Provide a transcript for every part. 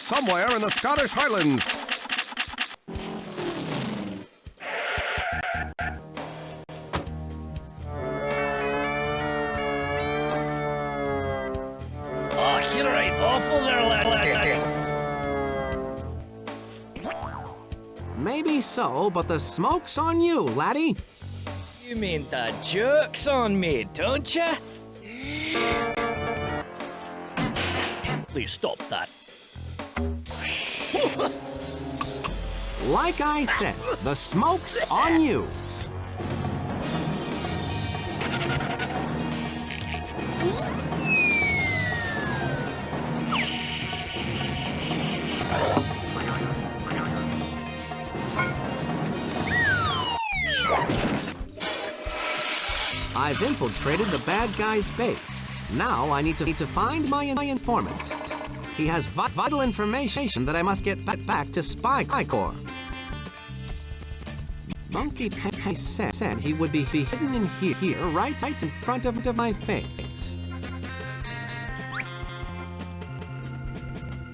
Somewhere in the Scottish Highlands. Oh, you're right awful there, lad. Maybe so, but the smoke's on you, laddie. You mean the joke's on me, don't you? Please stop that. Like I said, the smoke's on you. I've infiltrated the bad guy's base. Now I need to find my informant. He has vital information that I must get back to Spycore. Monkey Penny said he would be hidden in here, right in front of my face.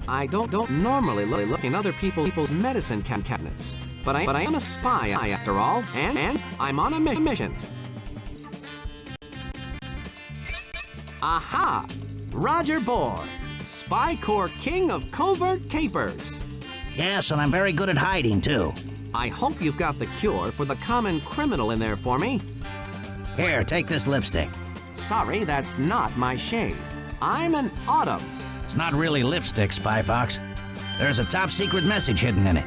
I don't normally look in other people's medicine cabinets, but I am a spy after all, and I'm on a mission. Aha! Roger Bohr, Spycore King of Covert Capers. Yes, and I'm very good at hiding, too. I hope you've got the cure for the common criminal in there for me. Here, take this lipstick. Sorry, that's not my shade. I'm an autumn. It's not really lipstick, Spyfox. There's a top-secret message hidden in it.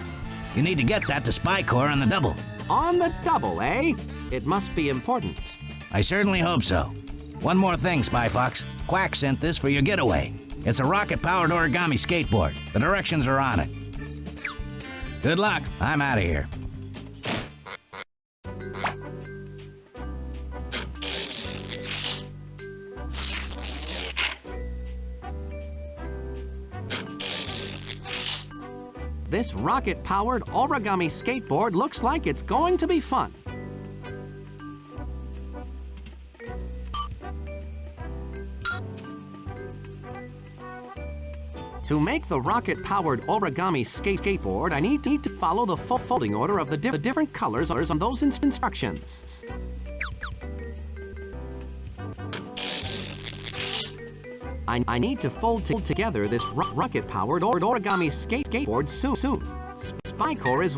You need to get that to Spycore on the double. On the double, eh? It must be important. I certainly hope so. One more thing, Spyfox. Quack sent this for your getaway. It's a rocket-powered origami skateboard. The directions are on it. Good luck. I'm out of here. This rocket-powered origami skateboard looks like it's going to be fun. To make the rocket-powered origami skateboard, I need to follow the folding order of the different colors on those instructions. I need to fold together this rocket-powered origami skateboard soon. Spycore is...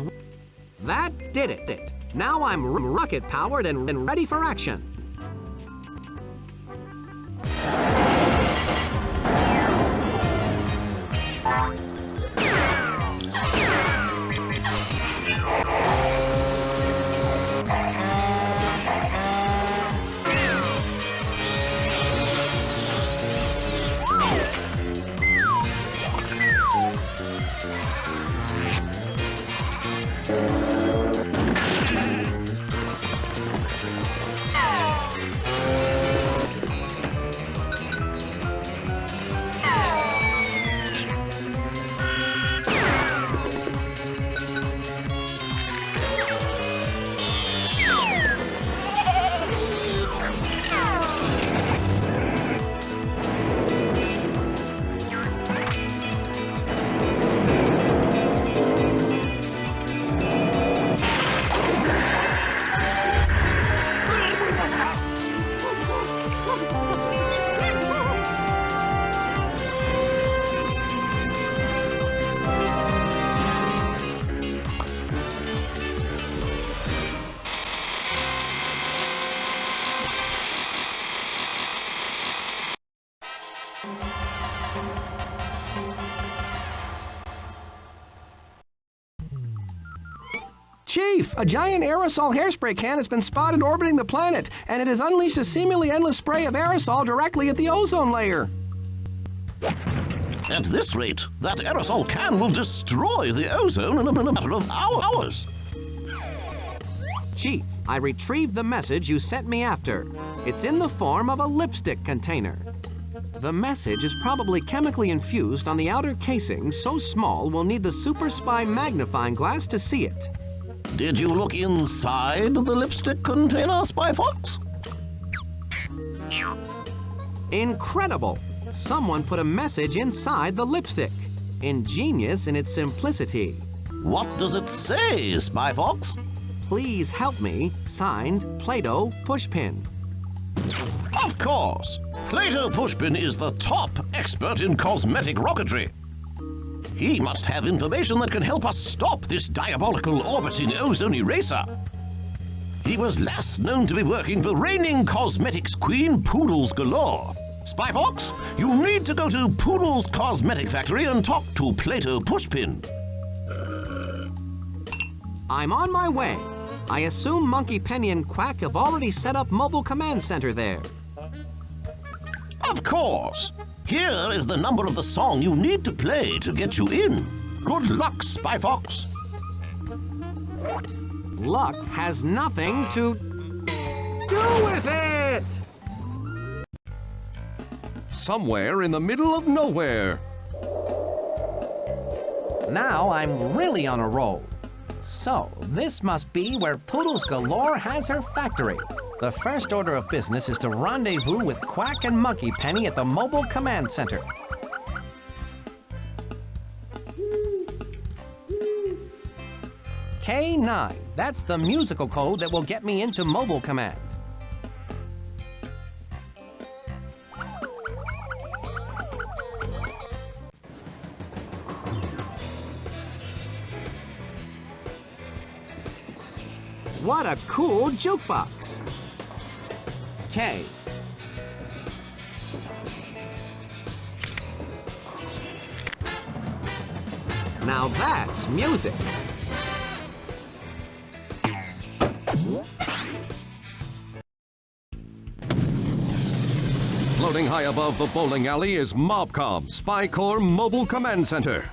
That did it! Now I'm rocket-powered and ready for action. Chief, a giant aerosol hairspray can has been spotted orbiting the planet, and it has unleashed a seemingly endless spray of aerosol directly at the ozone layer. At this rate, that aerosol can will destroy the ozone in a matter of hours. Chief, I retrieved the message you sent me after. It's in the form of a lipstick container. The message is probably chemically infused on the outer casing, so small we'll need the Super Spy magnifying glass to see it. Did you look inside the lipstick container, Spyfox? Incredible! Someone put a message inside the lipstick. Ingenious in its simplicity. What does it say, Spyfox? Please help me. Signed, Play-Doh Pushpin. Of course! Plato Pushpin is the top expert in cosmetic rocketry. He must have information that can help us stop this diabolical orbiting ozone eraser. He was last known to be working for reigning cosmetics queen Poodles Galore. Spyfox, you need to go to Poodles Cosmetic Factory and talk to Plato Pushpin. I'm on my way. I assume Monkey Penny and Quack have already set up mobile command center there. Of course. Here is the number of the song you need to play to get you in. Good luck, Spyfox. Luck has nothing to do with it! Somewhere in the middle of nowhere. Now I'm really on a roll. So, this must be where Poodles Galore has her factory. The first order of business is to rendezvous with Quack and Monkey Penny at the mobile command center. K9, that's the musical code that will get me into mobile command. What a cool jukebox! K. Now that's music. Floating high above the bowling alley is Mobcom, Spy Corps Mobile Command Center.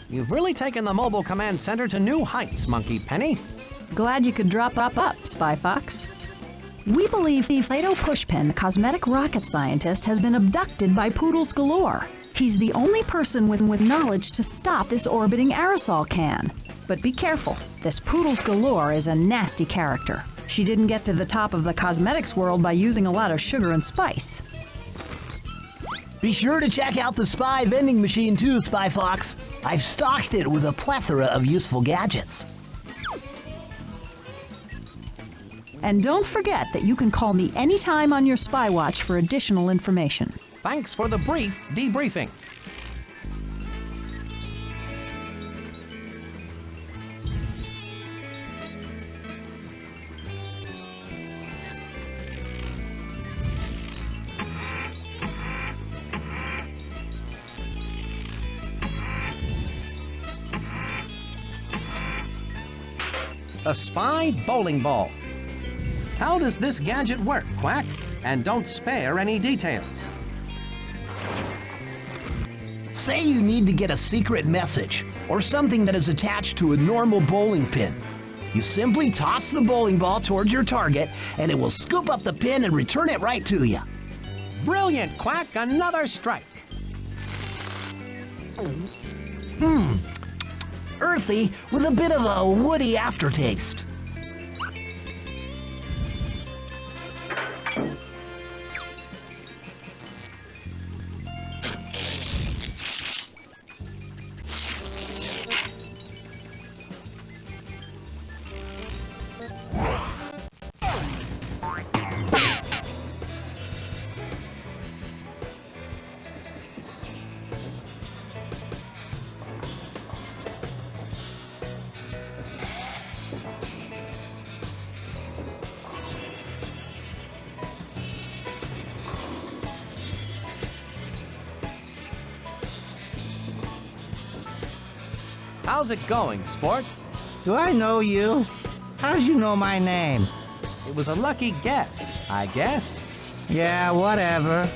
You've really taken the mobile command center to new heights, Monkey Penny. Glad you could drop up, Spyfox. We believe Plato Pushpin, the cosmetic rocket scientist, has been abducted by Poodles Galore. He's the only person with knowledge to stop this orbiting aerosol can. But be careful, this Poodles Galore is a nasty character. She didn't get to the top of the cosmetics world by using a lot of sugar and spice. Be sure to check out the Spy vending machine too, Spyfox. I've stocked it with a plethora of useful gadgets. And don't forget that you can call me anytime on your Spy Watch for additional information. Thanks for the brief debriefing. A spy bowling ball. How does this gadget work, Quack? And don't spare any details. Say you need to get a secret message, or something that is attached to a normal bowling pin. You simply toss the bowling ball towards your target, and it will scoop up the pin and return it right to you. Brilliant, Quack! Another strike. Earthy, with a bit of a woody aftertaste. How's it going, Sport? Do I know you? How'd you know my name? It was a lucky guess, I guess. Yeah, whatever.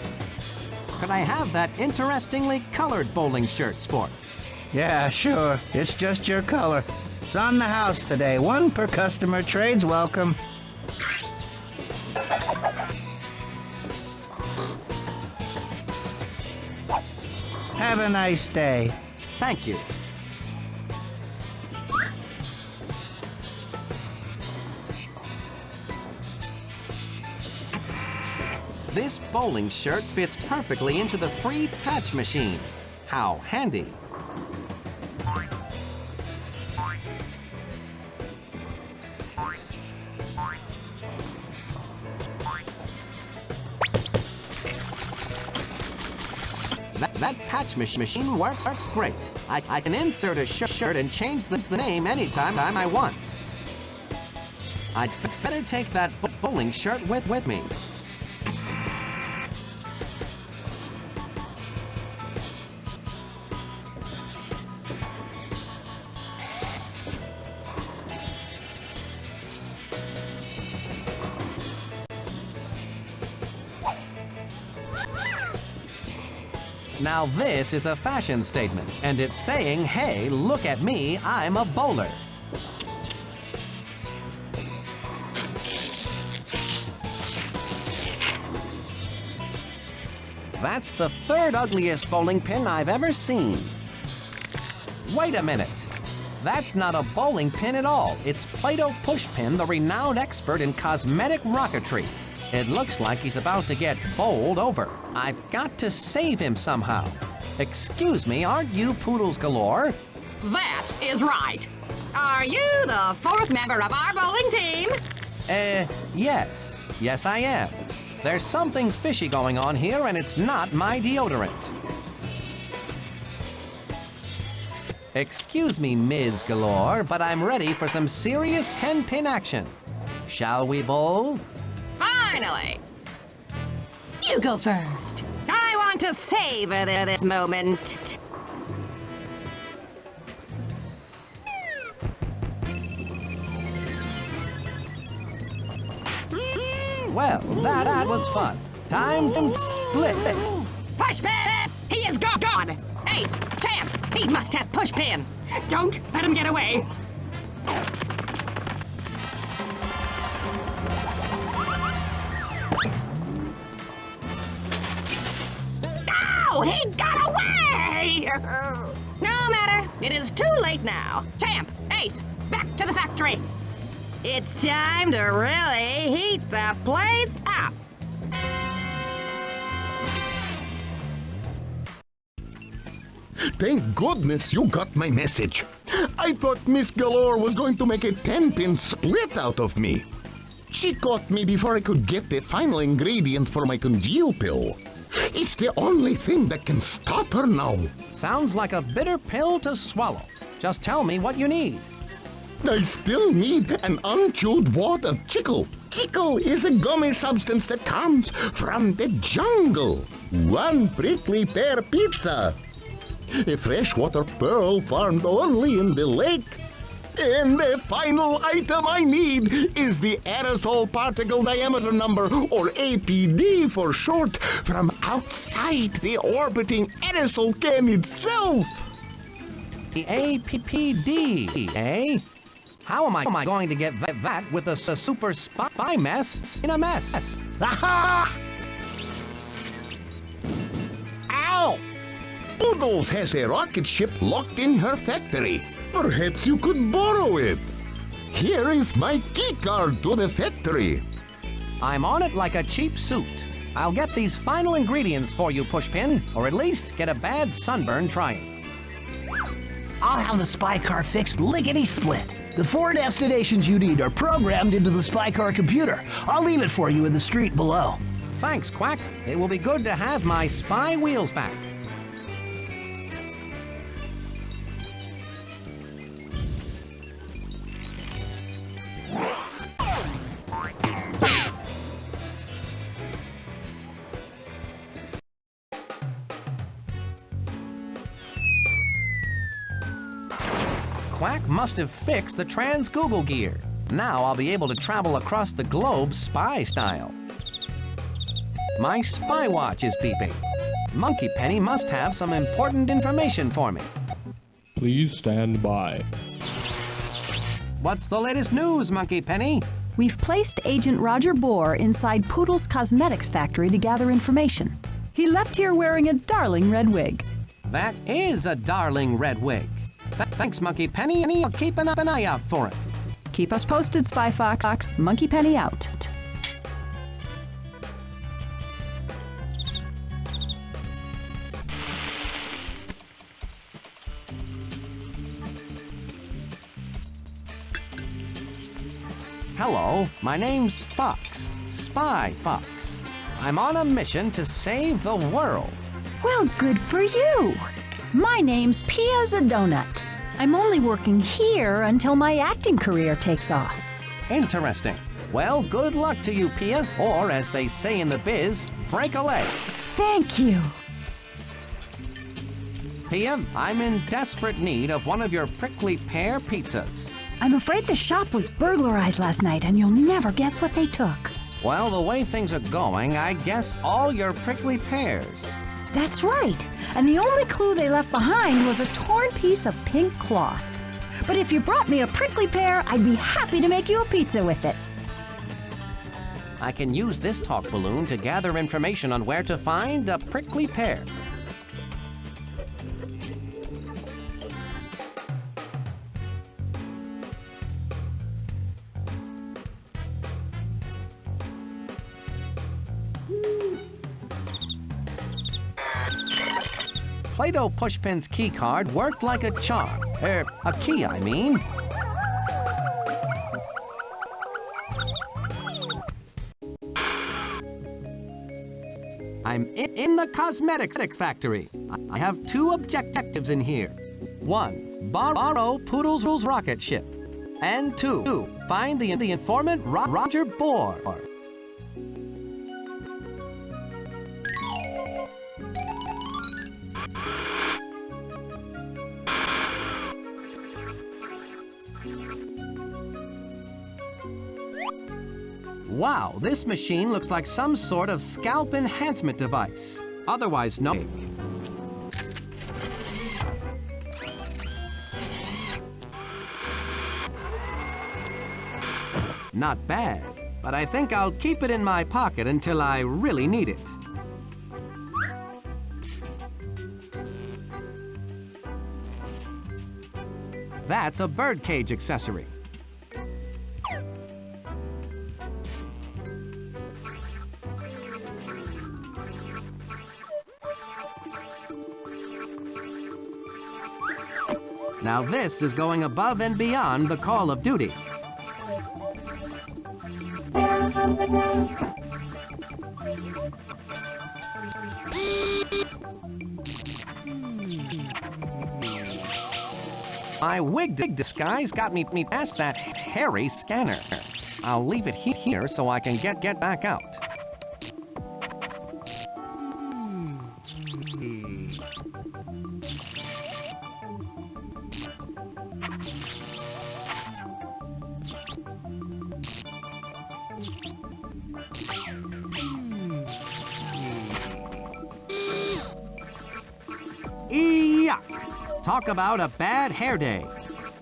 Could I have that interestingly colored bowling shirt, Sport? Yeah, sure. It's just your color. It's on the house today. One per customer. Trade's welcome. Have a nice day. Thank you. This bowling shirt fits perfectly into the free patch machine. How handy. That patch machine works great. I can insert a shirt and change the name anytime I want. I'd better take that bowling shirt with me. Now this is a fashion statement, and it's saying, hey, look at me, I'm a bowler. That's the third ugliest bowling pin I've ever seen. Wait a minute. That's not a bowling pin at all. It's Play-Doh Pushpin, the renowned expert in cosmetic rocketry. It looks like he's about to get bowled over. I've got to save him somehow. Excuse me, aren't you Poodles Galore? That is right. Are you the fourth member of our bowling team? Yes. Yes, I am. There's something fishy going on here, and it's not my deodorant. Excuse me, Ms. Galore, but I'm ready for some serious 10-pin action. Shall we bowl? Finally! You go first. I want to savor this moment. Well, that was fun. Time to split it. Pushpin! He is gone! Ace! Champ! He must have Pushpin! Don't let him get away! No! He got away! No matter. It is too late now. Champ! Ace! Back to the factory! It's time to really heat the place up! Thank goodness you got my message. I thought Miss Galore was going to make a 10-pin split out of me. She caught me before I could get the final ingredient for my congeal pill. It's the only thing that can stop her now. Sounds like a bitter pill to swallow. Just tell me what you need. I still need an unchewed wad of chicle. Chicle is a gummy substance that comes from the jungle. 1 prickly pear pizza. A freshwater pearl farmed only in the lake. And the final item I need is the aerosol particle diameter number, or APD for short, from outside the orbiting aerosol can itself. The APPD, eh? How am I going to get that with a super spy mess in a mess? Aha! Ow! Poodles has a rocket ship locked in her factory. Perhaps you could borrow it. Here is my key card to the factory. I'm on it like a cheap suit. I'll get these final ingredients for you, Pushpin, or at least get a bad sunburn trying. I'll have the spy car fixed lickety-split. The 4 destinations you need are programmed into the spy car computer. I'll leave it for you in the street below. Thanks, Quack. It will be good to have my spy wheels back. Quack must have fixed the trans-Google gear. Now I'll be able to travel across the globe spy style. My spy watch is beeping. Monkey Penny must have some important information for me. Please stand by. What's the latest news, Monkey Penny? We've placed Agent Roger Bohr inside Poodle's cosmetics factory to gather information. He left here wearing a darling red wig. That is a darling red wig. Thanks, Monkey Penny, and I'll keep an eye out for it. Keep us posted, Spy Fox. Monkey Penny out. Hello, my name's Fox, Spy Fox. I'm on a mission to save the world. Well, good for you. My name's Pia the Donut. I'm only working here until my acting career takes off. Interesting. Well, good luck to you, Pia, or as they say in the biz, break a leg. Thank you. Pia, I'm in desperate need of one of your prickly pear pizzas. I'm afraid the shop was burglarized last night, and you'll never guess what they took. Well, the way things are going, I guess all your prickly pears. That's right. And the only clue they left behind was a torn piece of pink cloth. But if you brought me a prickly pear, I'd be happy to make you a pizza with it. I can use this talk balloon to gather information on where to find a prickly pear. Play-Doh Pushpin's key card worked like a charm. A key, I mean. I'm in the cosmetics factory. I have two objectives in here. 1, borrow Poodles' rocket ship. And 2, find the informant Roger Bohr. Wow, this machine looks like some sort of scalp enhancement device, otherwise known. Not bad, but I think I'll keep it in my pocket until I really need it. That's a birdcage accessory. Now this is going above and beyond the call of duty. My wig disguise got me past that hairy scanner. I'll leave it here so I can get back out. Yuck! Talk about a bad hair day.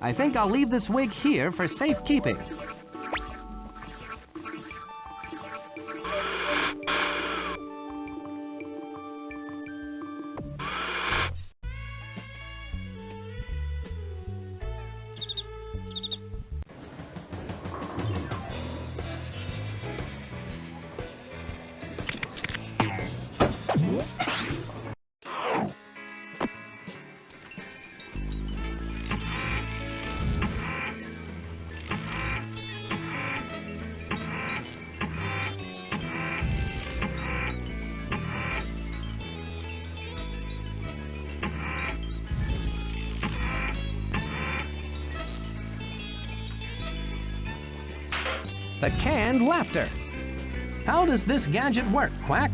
I think I'll leave this wig here for safekeeping. The canned laughter. How does this gadget work, Quack?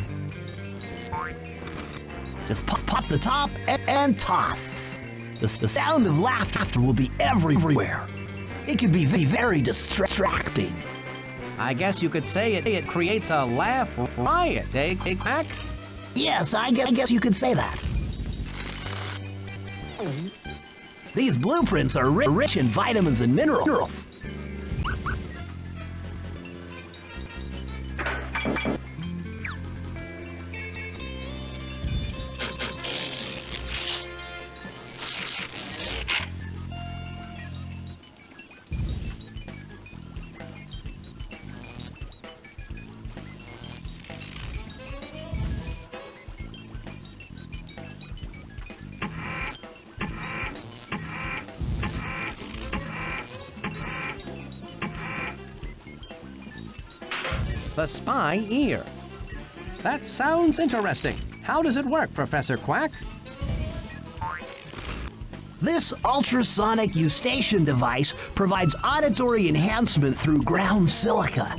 Just pop the top and toss. The sound of laughter will be everywhere. It can be very distracting. I guess you could say it creates a laugh riot, eh, Quack? Yes, I guess you could say that. These blueprints are rich in vitamins and minerals. The spy ear. That sounds interesting. How does it work, Professor Quack? This ultrasonic eustachian device provides auditory enhancement through ground silica.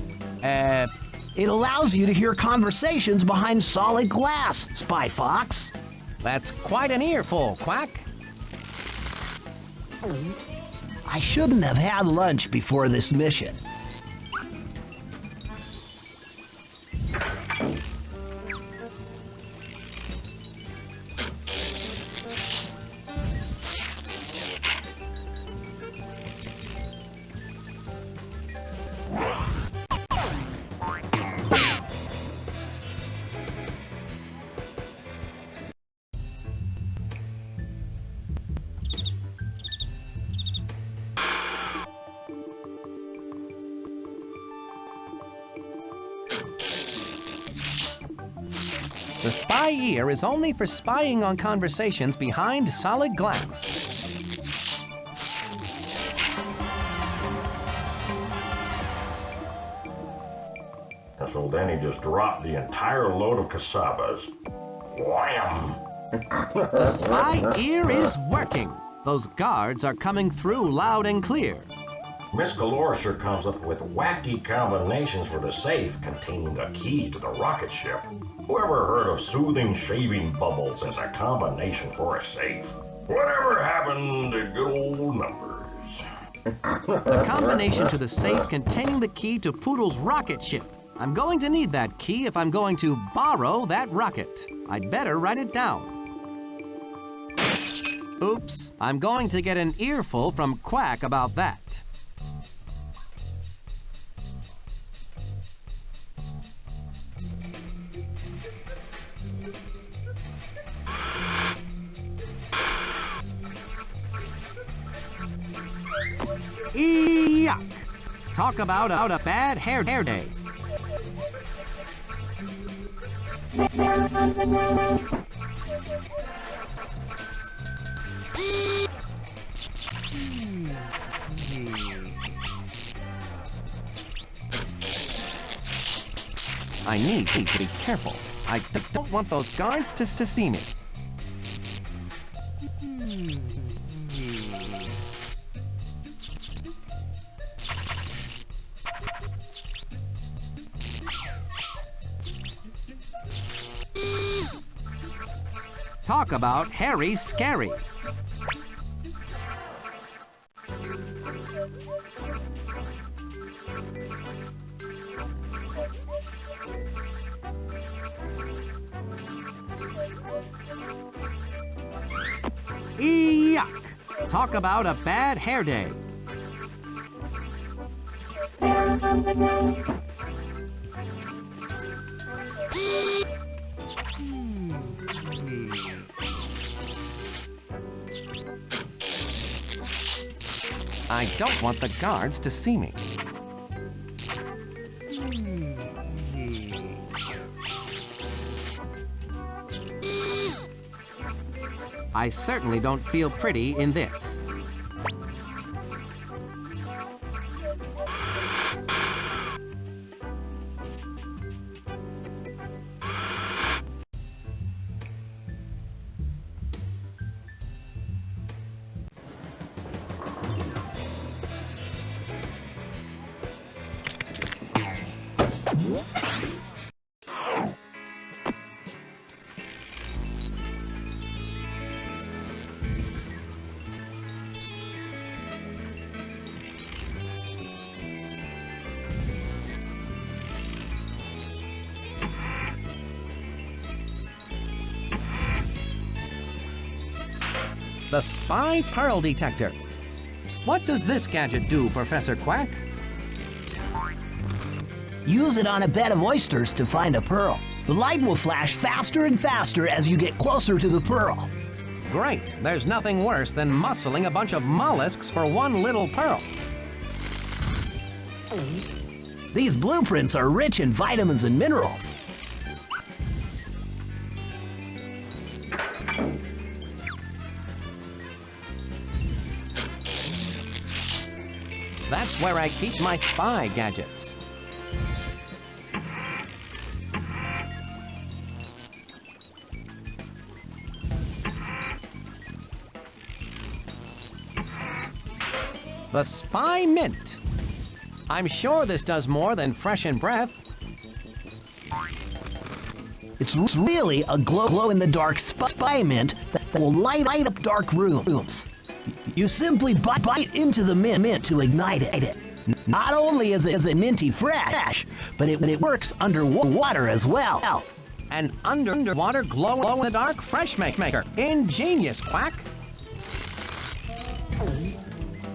It allows you to hear conversations behind solid glass, Spyfox. That's quite an earful, Quack. I shouldn't have had lunch before this mission. The spy ear is only for spying on conversations behind solid glass. So then he just dropped the entire load of cassavas. Wham! The spy ear is working. Those guards are coming through loud and clear. Miss Galore sure comes up with wacky combinations for the safe containing the key to the rocket ship. Whoever heard of soothing shaving bubbles as a combination for a safe? Whatever happened to good old numbers? The combination to the safe containing the key to Poodle's rocket ship. I'm going to need that key if I'm going to borrow that rocket. I'd better write it down. Oops, I'm going to get an earful from Quack about that. Yuck! Talk about a bad hair day. I need to be careful. I don't want those guards to see me. Talk about Harry's scary. Yuck! Talk about a bad hair day. I don't want the guards to see me. I certainly don't feel pretty in this. The Spy Pearl Detector. What does this gadget do, Professor Quack? Use it on a bed of oysters to find a pearl. The light will flash faster and faster as you get closer to the pearl. Great. There's nothing worse than muscling a bunch of mollusks for one little pearl. These blueprints are rich in vitamins and minerals. That's where I keep my spy gadgets. The Spy Mint. I'm sure this does more than freshen breath. It's really a glow-in-the-dark spy mint that will light up dark rooms. You simply bite into the mint to ignite it. Not only is it minty fresh, but it works underwater as well. An underwater glow-in-the-dark fresh maker. Ingenious, Quack.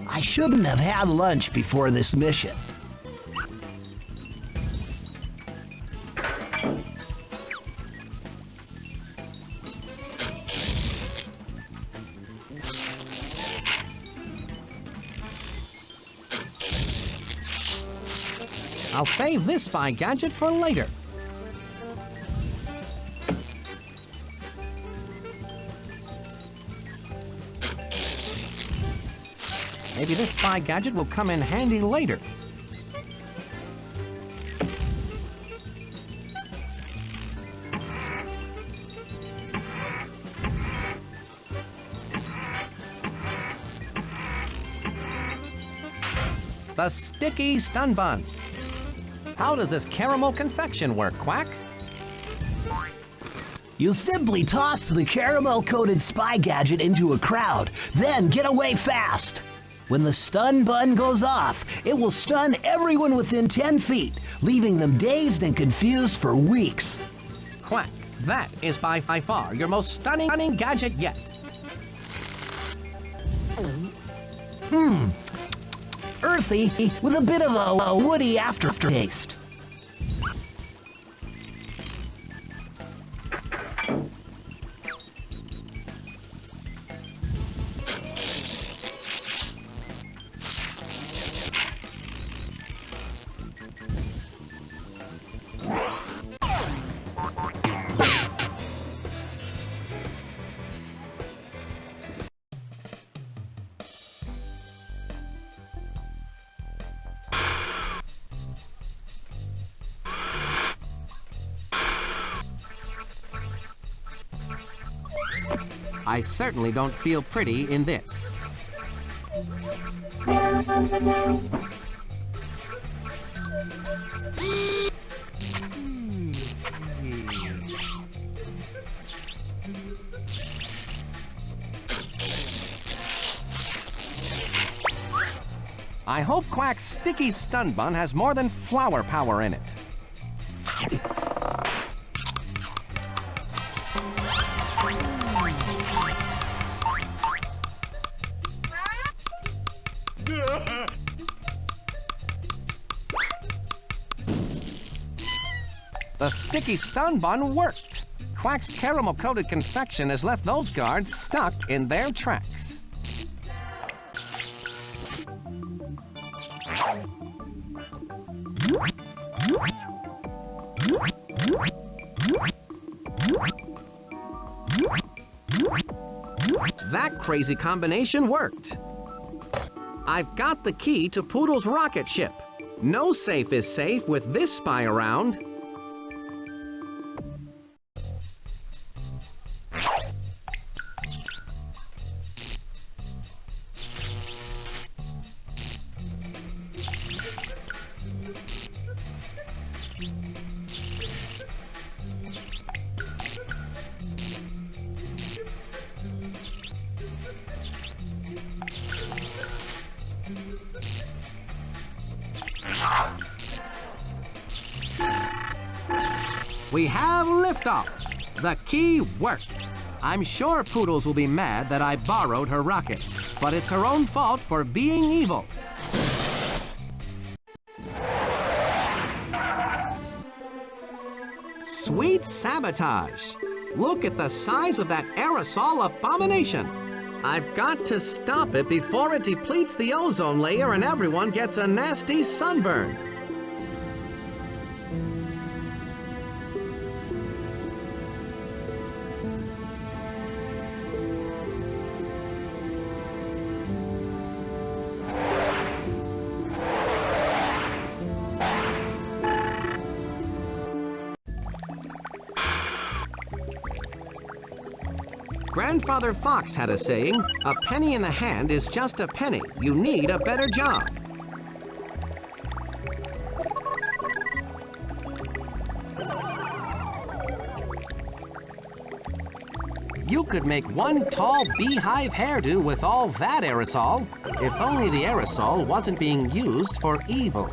I shouldn't have had lunch before this mission. I'll save this spy gadget for later. Maybe this spy gadget will come in handy later. The sticky stun bun. How does this caramel confection work, Quack? You simply toss the caramel-coated spy gadget into a crowd, then get away fast. When the stun bun goes off, it will stun everyone within 10 feet, leaving them dazed and confused for weeks. Quack, that is by far your most stunning gadget yet. Earthy with a bit of a woody aftertaste. I certainly don't feel pretty in this. I hope Quack's sticky stun bun has more than flower power in it. The sticky stun bun worked. Quack's caramel-coated confection has left those guards stuck in their tracks. That crazy combination worked. I've got the key to Poodle's rocket ship. No safe is safe with this spy around. We have liftoff. The key worked. I'm sure Poodles will be mad that I borrowed her rocket, but it's her own fault for being evil. Sweet sabotage. Look at the size of that aerosol abomination. I've got to stop it before it depletes the ozone layer and everyone gets a nasty sunburn. Grandfather Fox had a saying, "A penny in the hand is just a penny. You need a better job." You could make one tall beehive hairdo with all that aerosol, if only the aerosol wasn't being used for evil.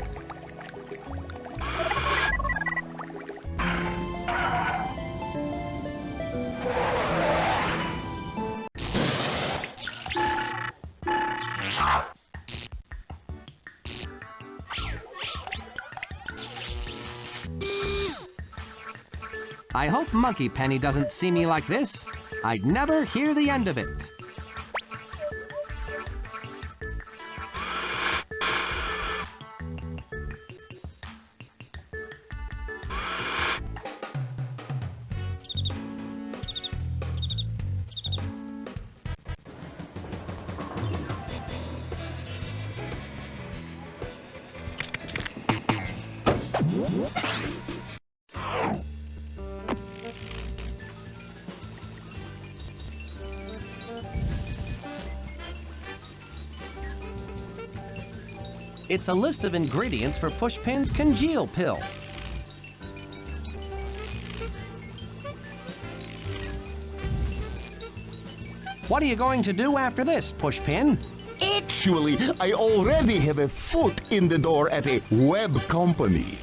I hope Monkey Penny doesn't see me like this. I'd never hear the end of it. It's a list of ingredients for Pushpin's congeal pill. What are you going to do after this, Pushpin? Actually, I already have a foot in the door at a web company.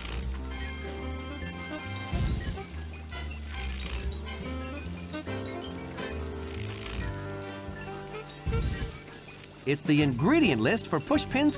It's the ingredient list for Pushpin's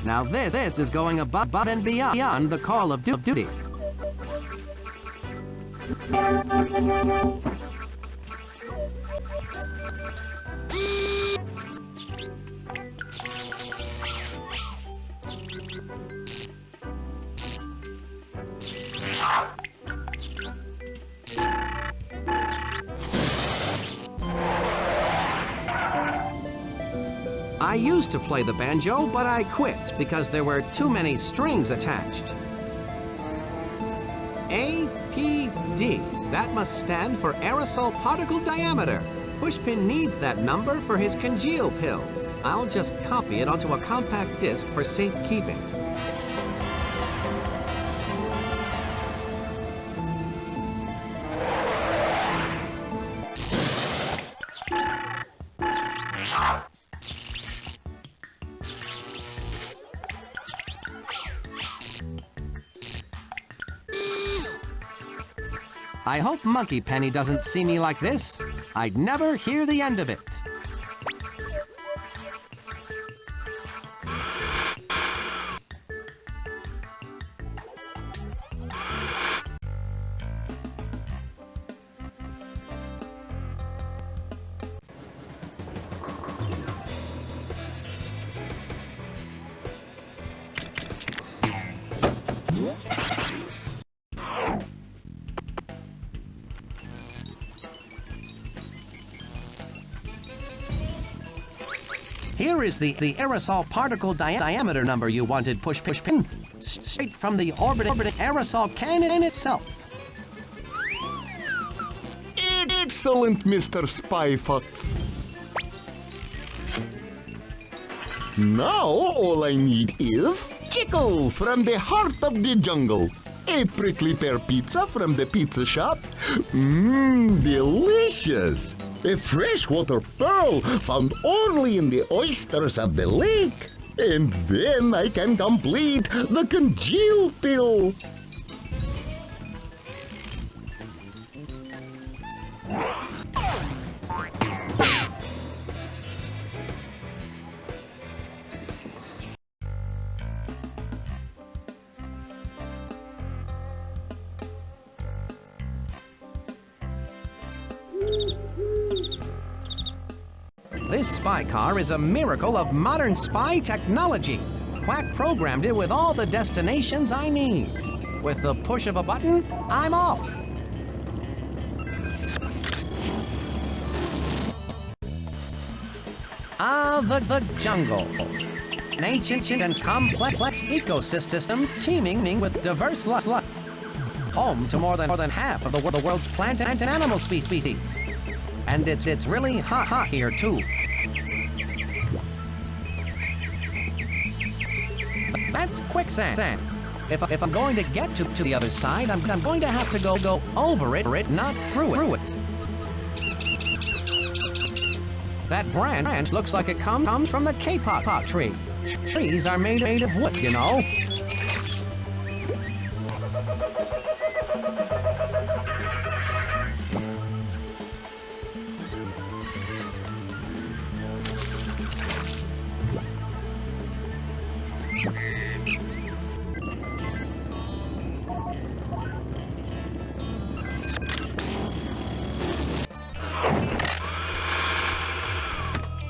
Now this is going above and beyond the call of duty. I used to play the banjo, but I quit because there were too many strings attached. APD. That must stand for aerosol particle diameter. Pushpin needs that number for his congeal pill. I'll just copy it onto a compact disc for safekeeping. I hope Monkey Penny doesn't see me like this. I'd never hear the end of it. Here is the aerosol particle diameter number you wanted, Pushpin. Straight from the orbiting aerosol cannon itself. Excellent, Mr. Spyfox. Now all I need is Chickle from the heart of the jungle. A prickly pear pizza from the pizza shop. Mmm, delicious. A freshwater pearl found only in the oysters of the lake. And then I can complete the congeal pill. This spy car is a miracle of modern spy technology. Quack programmed it with all the destinations I need. With the push of a button, I'm off. The jungle. An ancient and complex ecosystem teeming with diverse life. Home to more than half of the world's plant and animal species. And it's really hot here too. That's quicksand. If I'm going to get to the other side, I'm going to have to go over it, not through it. That branch looks like it comes from the K-pop tree. Trees are made of wood, you know.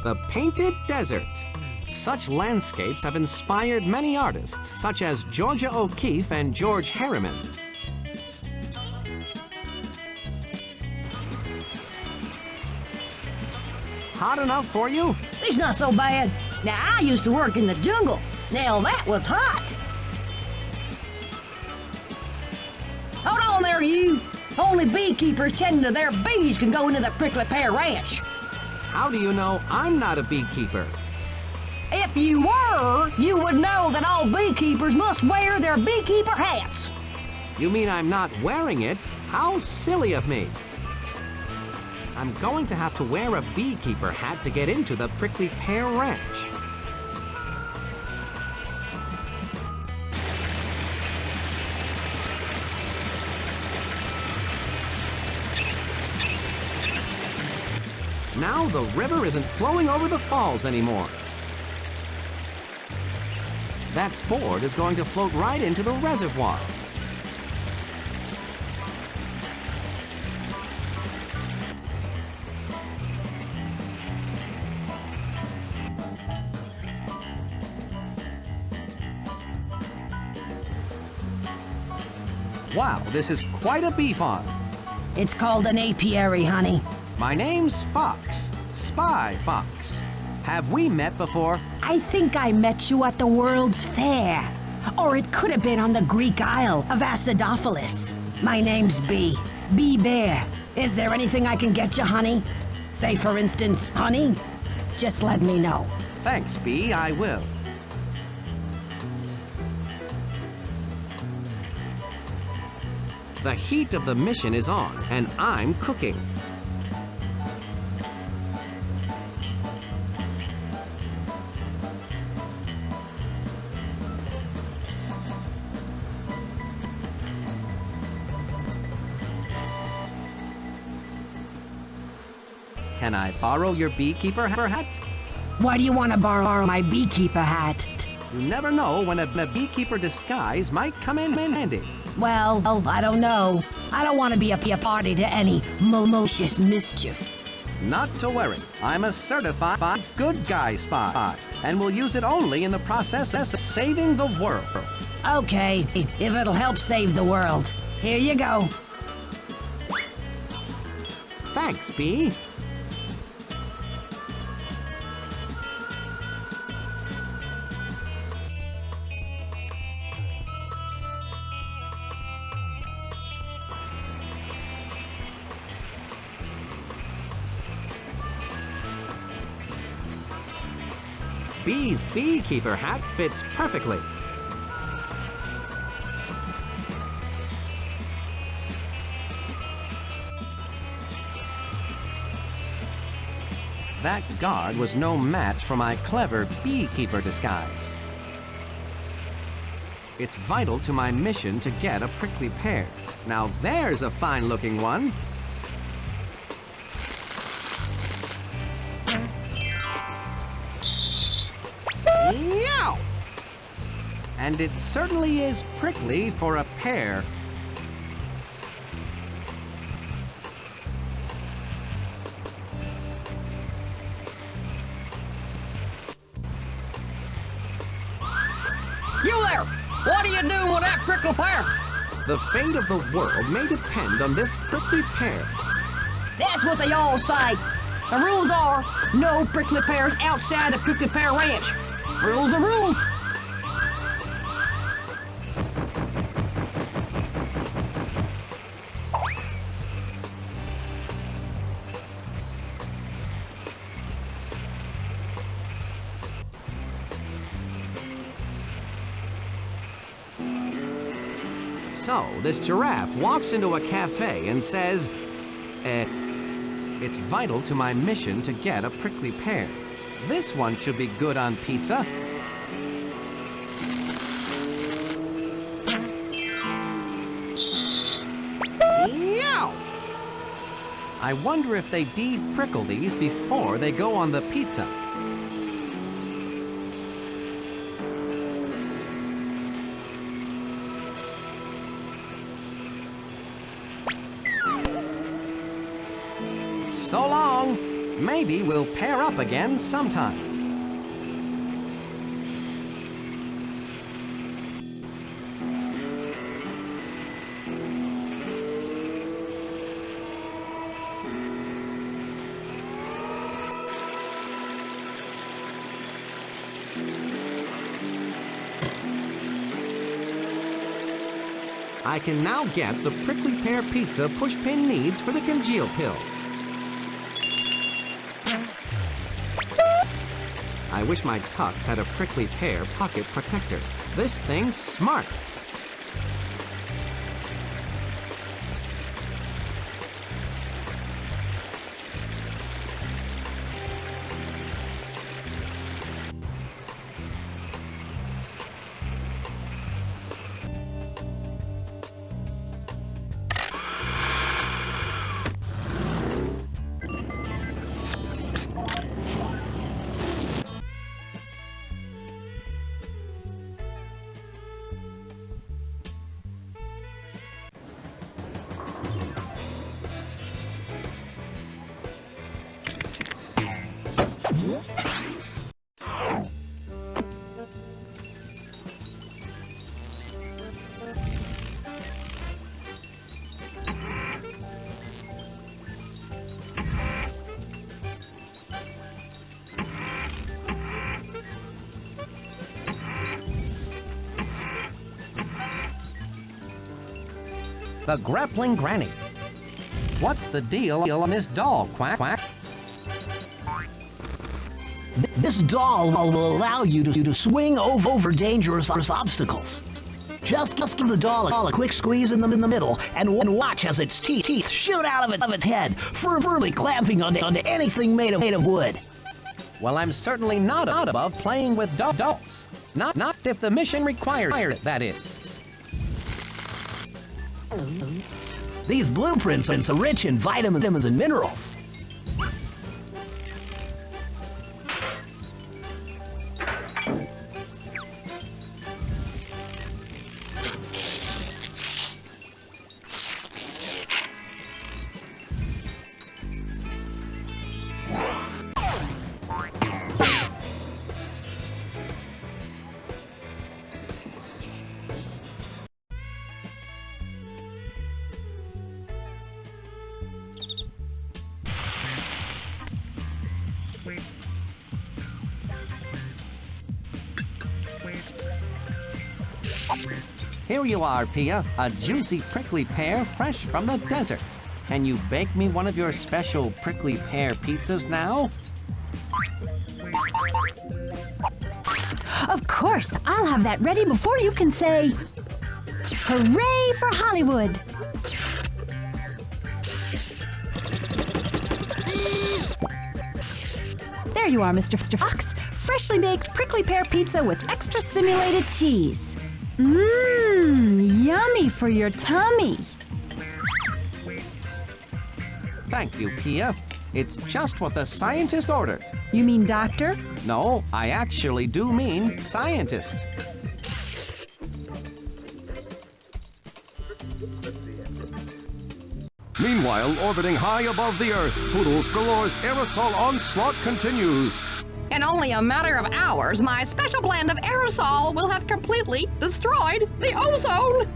The Painted Desert. Such landscapes have inspired many artists, such as Georgia O'Keeffe and George Harriman. Hot enough for you? It's not so bad. Now, I used to work in the jungle. Now, that was hot. Hold on there, you. Only beekeepers tending to their bees can go into the Prickly Pear Ranch. How do you know I'm not a beekeeper? If you were, you would know that all beekeepers must wear their beekeeper hats. You mean I'm not wearing it? How silly of me. I'm going to have to wear a beekeeper hat to get into the Prickly Pear Ranch. Now the river isn't flowing over the falls anymore. That board is going to float right into the reservoir. Wow, this is quite a bee farm. It's called an apiary, honey. My name's Fox, Spy Fox. Have we met before? I think I met you at the World's Fair. Or it could have been on the Greek Isle of Acidophilus. My name's Bee. Bee Bear. Is there anything I can get you, honey? Say, for instance, honey? Just let me know. Thanks, Bee, I will. The heat of the mission is on, and I'm cooking. Can I borrow your beekeeper hat? Why do you want to borrow my beekeeper hat? You never know when a beekeeper disguise might come in handy. Well, I don't know. I don't want to be a party to any malicious mischief. Not to worry. I'm a certified good guy spy, and will use it only in the process of saving the world. Okay, if it'll help save the world. Here you go. Thanks, Bee. Bee's beekeeper hat fits perfectly. That guard was no match for my clever beekeeper disguise. It's vital to my mission to get a prickly pear. Now there's a fine-looking one. Yow! And it certainly is prickly for a pear. you do with that prickly pear? The fate of the world may depend on this prickly pear. That's what they all say. The rules are no prickly pears outside the prickly pear ranch. Rules are rules. So, this giraffe walks into a cafe and says, it's vital to my mission to get a prickly pear. This one should be good on pizza. Yow! I wonder if they de-prickle these before they go on the pizza. So long. Maybe we'll pair up again sometime. I can now get the prickly pear pizza Pushpin needs for the congeal pill. I wish my tux had a prickly pear pocket protector. This thing smarts. The grappling granny. What's the deal on this doll, Quack Quack? This doll will allow you to swing over dangerous obstacles. Just give the doll a quick squeeze in the middle and watch as its teeth shoot out of its head, firmly clamping onto anything made of wood. Well, I'm certainly not above playing with dolls. Not if the mission requires it, that is. These blueprints are rich in vitamins and minerals. Here you are, Pia, a juicy prickly pear fresh from the desert. Can you bake me one of your special prickly pear pizzas now? Of course, I'll have that ready before you can say, hooray for Hollywood! There you are, Mr. Fox. Freshly baked prickly pear pizza with extra simulated cheese. Mmm, yummy for your tummy. Thank you, Pia. It's just what the scientist ordered. You mean doctor? No, I actually do mean scientist. Meanwhile, orbiting high above the Earth, Poodles Galore's aerosol onslaught continues. In only a matter of hours, my special blend of aerosol will have completely destroyed the ozone.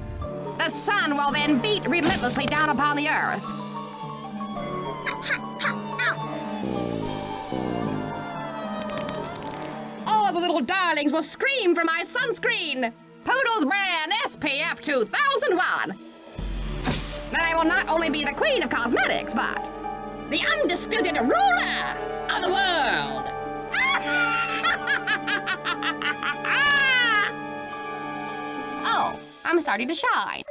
The sun will then beat relentlessly down upon the earth. All the little darlings will scream for my sunscreen. Poodles brand SPF 2001. Then I will not only be the queen of cosmetics, but the undisputed ruler of the world. Oh, I'm starting to shine.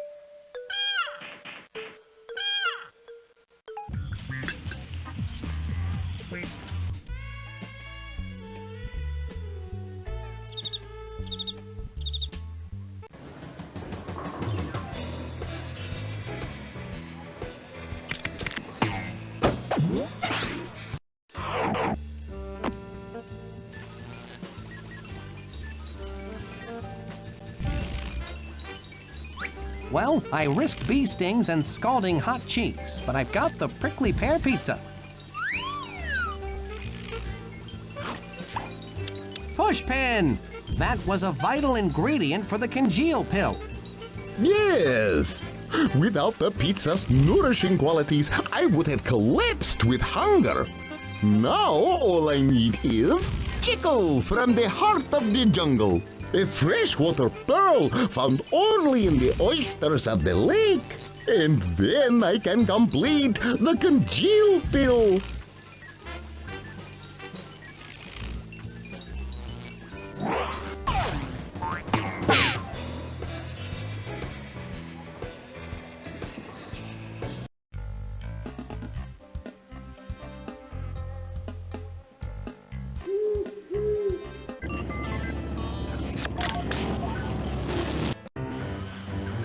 Well, I risked bee stings and scalding hot cheeks, but I've got the prickly pear pizza. Pushpin! That was a vital ingredient for the congeal pill. Yes! Without the pizza's nourishing qualities, I would have collapsed with hunger. Now all I need is Chico from the heart of the jungle. A freshwater pearl found only in the oysters of the lake. And then I can complete the congeal pill.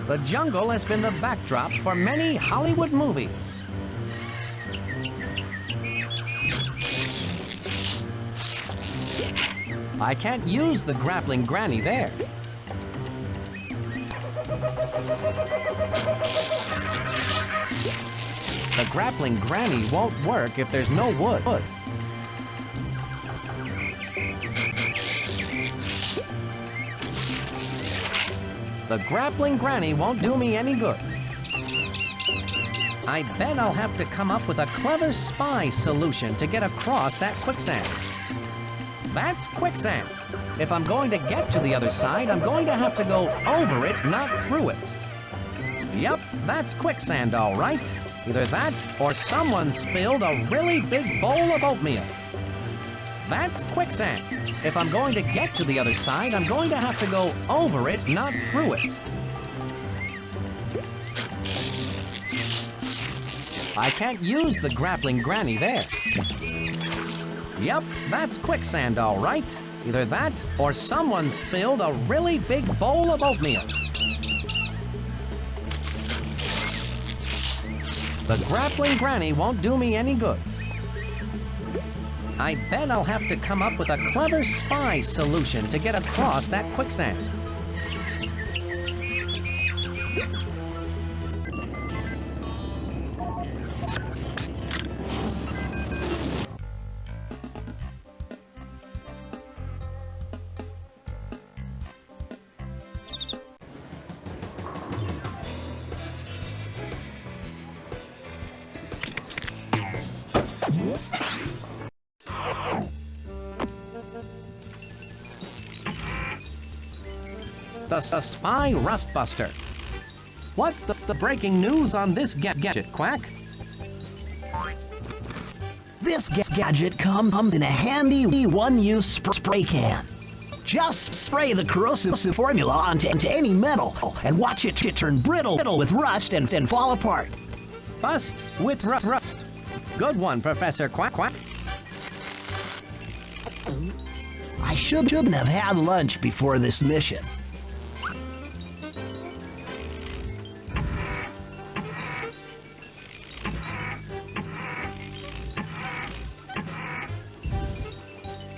The jungle has been the backdrop for many Hollywood movies. I can't use the grappling granny there. The grappling granny won't work if there's no wood. The grappling granny won't do me any good. I bet I'll have to come up with a clever spy solution to get across that quicksand. That's quicksand. If I'm going to get to the other side, I'm going to have to go over it, not through it. Yep, that's quicksand, all right. Either that, or someone spilled a really big bowl of oatmeal. That's quicksand. If I'm going to get to the other side, I'm going to have to go over it, not through it. I can't use the grappling granny there. Yep, that's quicksand, all right. Either that, or someone spilled a really big bowl of oatmeal. The grappling granny won't do me any good. I bet I'll have to come up with a clever spy solution to get across that quicksand. The Spy Rustbuster. What's the breaking news on this gadget, Quack? This gadget comes in a handy one-use spray can. Just spray the corrosive formula onto any metal and watch it turn brittle with rust and then fall apart. Bust with rust. Good one, Professor Quack. I shouldn't have had lunch before this mission.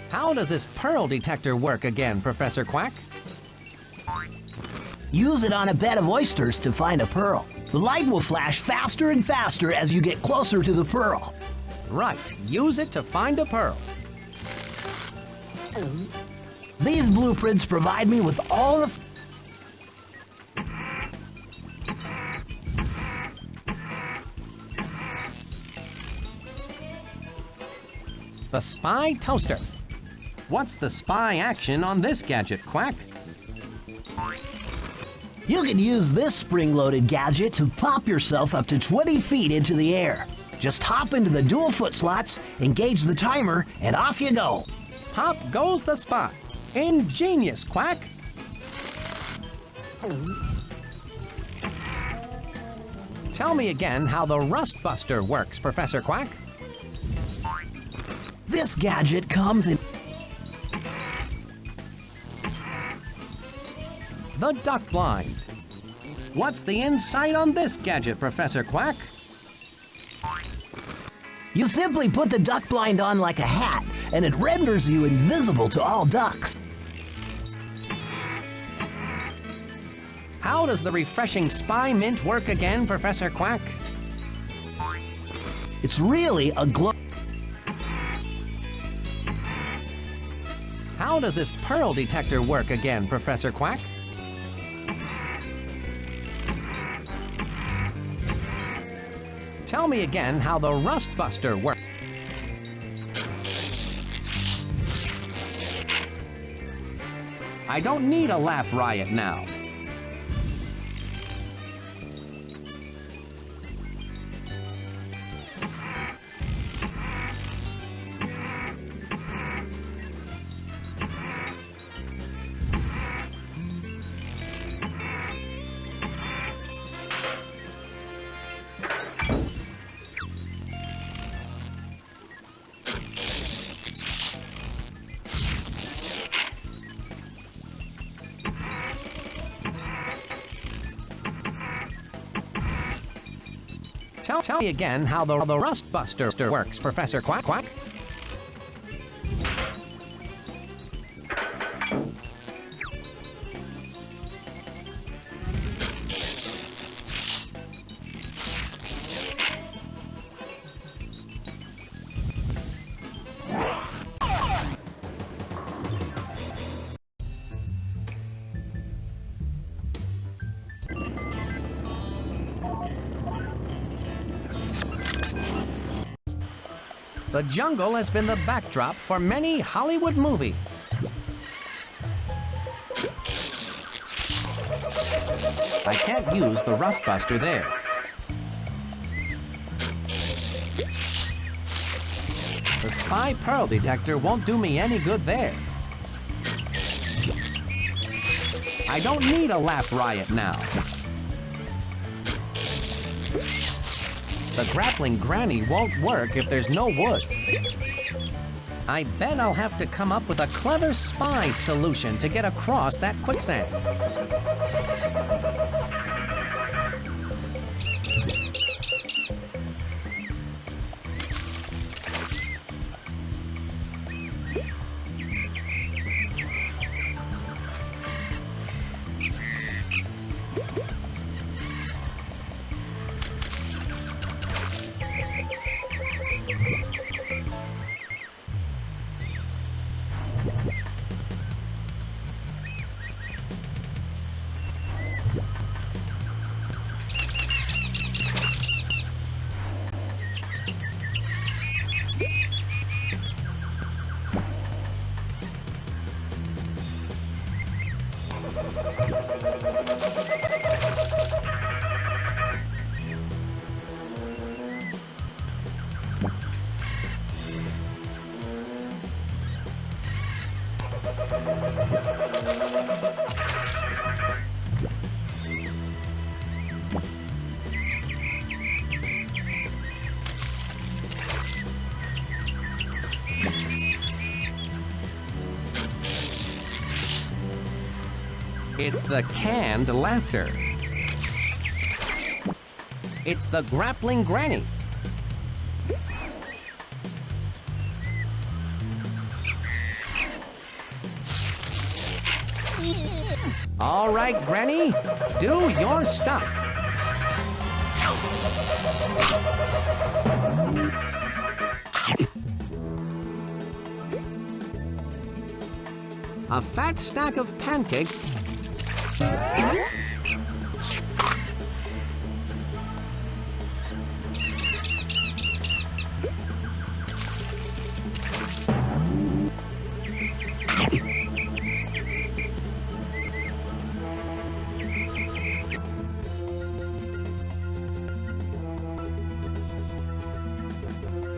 How does this pearl detector work again, Professor Quack? Use it on a bed of oysters to find a pearl. The light will flash faster and faster as you get closer to the pearl. Right, use it to find a pearl. These blueprints provide me with all the... The Spy Toaster. What's the spy action on this gadget, Quack? You can use this spring-loaded gadget to pop yourself up to 20 feet into the air. Just hop into the dual foot slots, engage the timer, and off you go. Pop goes the spy. Ingenious, Quack. Tell me again how the Rust Buster works, Professor Quack. This gadget comes in... The duck blind. What's the insight on this gadget, Professor Quack? You simply put the duck blind on like a hat, and it renders you invisible to all ducks. How does the refreshing spy mint work again, Professor Quack? It's really a glow... How does this pearl detector work again, Professor Quack? Tell me again how the Rust Buster works. I don't need a laugh riot now. Tell me again how the Rust Buster works, Professor Quack. The jungle has been the backdrop for many Hollywood movies. I can't use the Rust Buster there. The spy pearl detector won't do me any good there. I don't need a laugh riot now. The grappling granny won't work if there's no wood. I bet I'll have to come up with a clever spy solution to get across that quicksand. It's the canned laughter. It's the grappling granny. All right, Granny, do your stuff. A fat stack of pancake.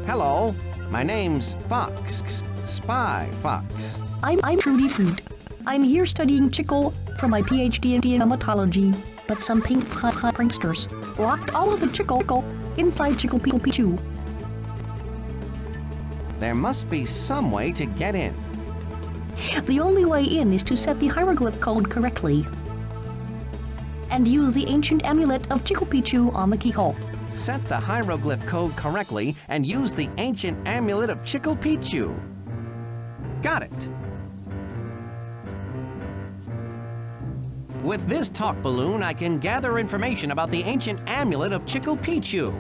Hello, my name's Fox, Spy Fox. I'm Trudy Fruit. I'm here studying chicle for my PhD in dermatology, but some pink pranksters locked all of the chicle inside Chickle Pichu. There must be some way to get in. The only way in is to set the hieroglyph code correctly and use the ancient amulet of Chickle Pichu on the keyhole. Set the hieroglyph code correctly and use the ancient amulet of Chickle Pichu. Got it. With this talk balloon, I can gather information about the ancient amulet of Chickle Pichu.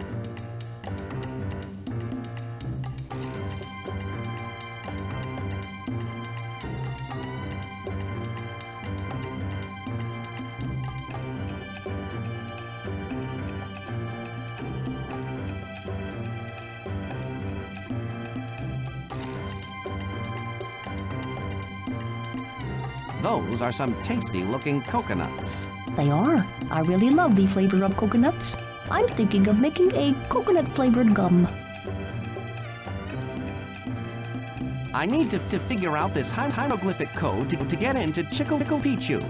Those are some tasty-looking coconuts. They are. I really love the flavor of coconuts. I'm thinking of making a coconut-flavored gum. I need to figure out this hieroglyphic code to get into Chickle Pichu.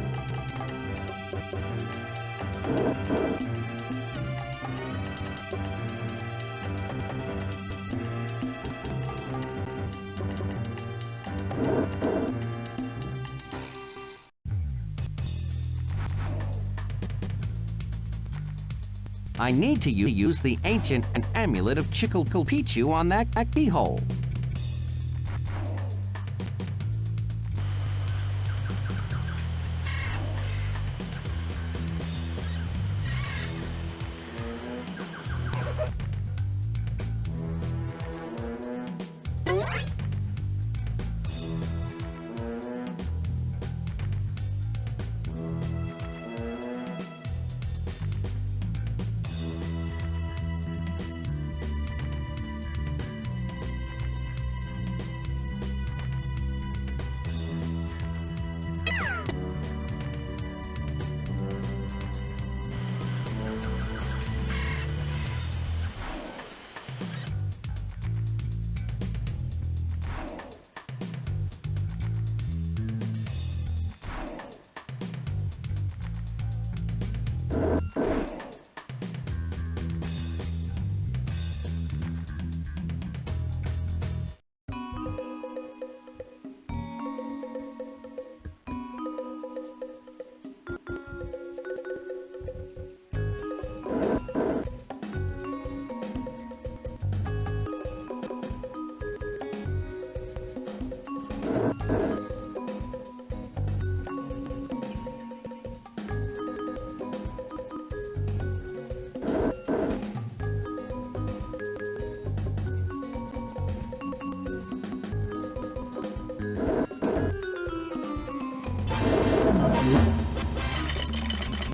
I need to use the ancient amulet of Chickle Pichu on that keyhole.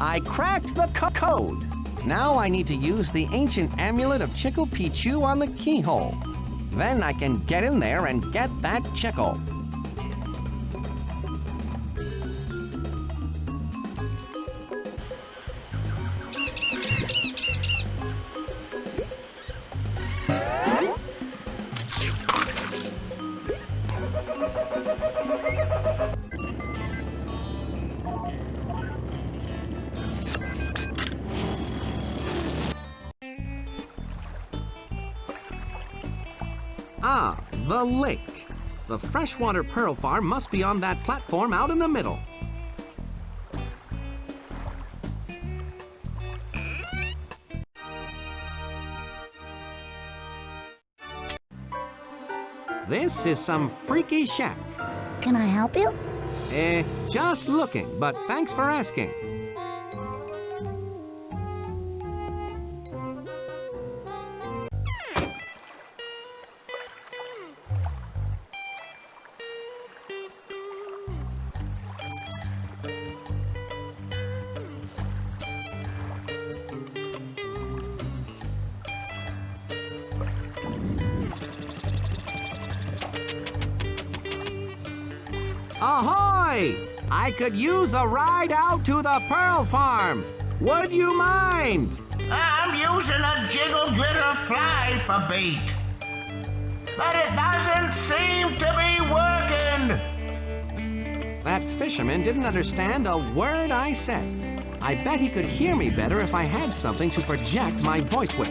I cracked the code. Now I need to use the ancient amulet of Chickle Pichu on the keyhole. Then I can get in there and get that chickle. Ah, the lake. The freshwater pearl farm must be on that platform out in the middle. This is some freaky shack. Can I help you? Just looking, but thanks for asking. Ahoy! I could use a ride out to the Pearl Farm. Would you mind? I'm using a jiggle glitter fly for bait. But it doesn't seem to be working. That fisherman didn't understand a word I said. I bet he could hear me better if I had something to project my voice with.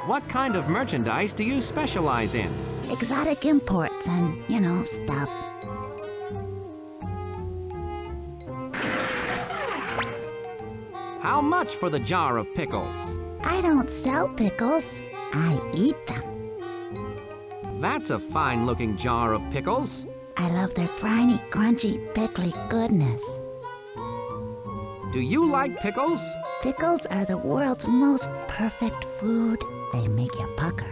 What kind of merchandise do you specialize in? Exotic imports and, stuff. How much for the jar of pickles? I don't sell pickles. I eat them. That's a fine-looking jar of pickles. I love their briny, crunchy, pickly goodness. Do you like pickles? Pickles are the world's most perfect food. They make you pucker.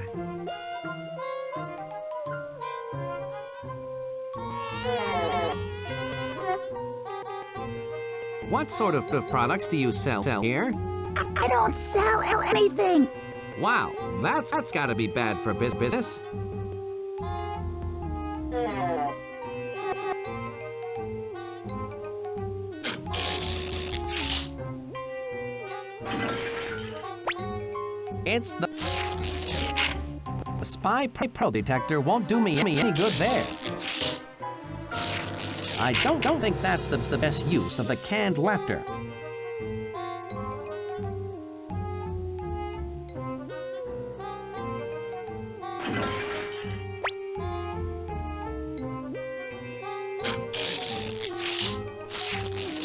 What sort of products do you sell here? I don't sell anything. Wow, that's gotta be bad for business. It's the spy pro detector won't do me any good there. I don't think that's the best use of the canned laughter.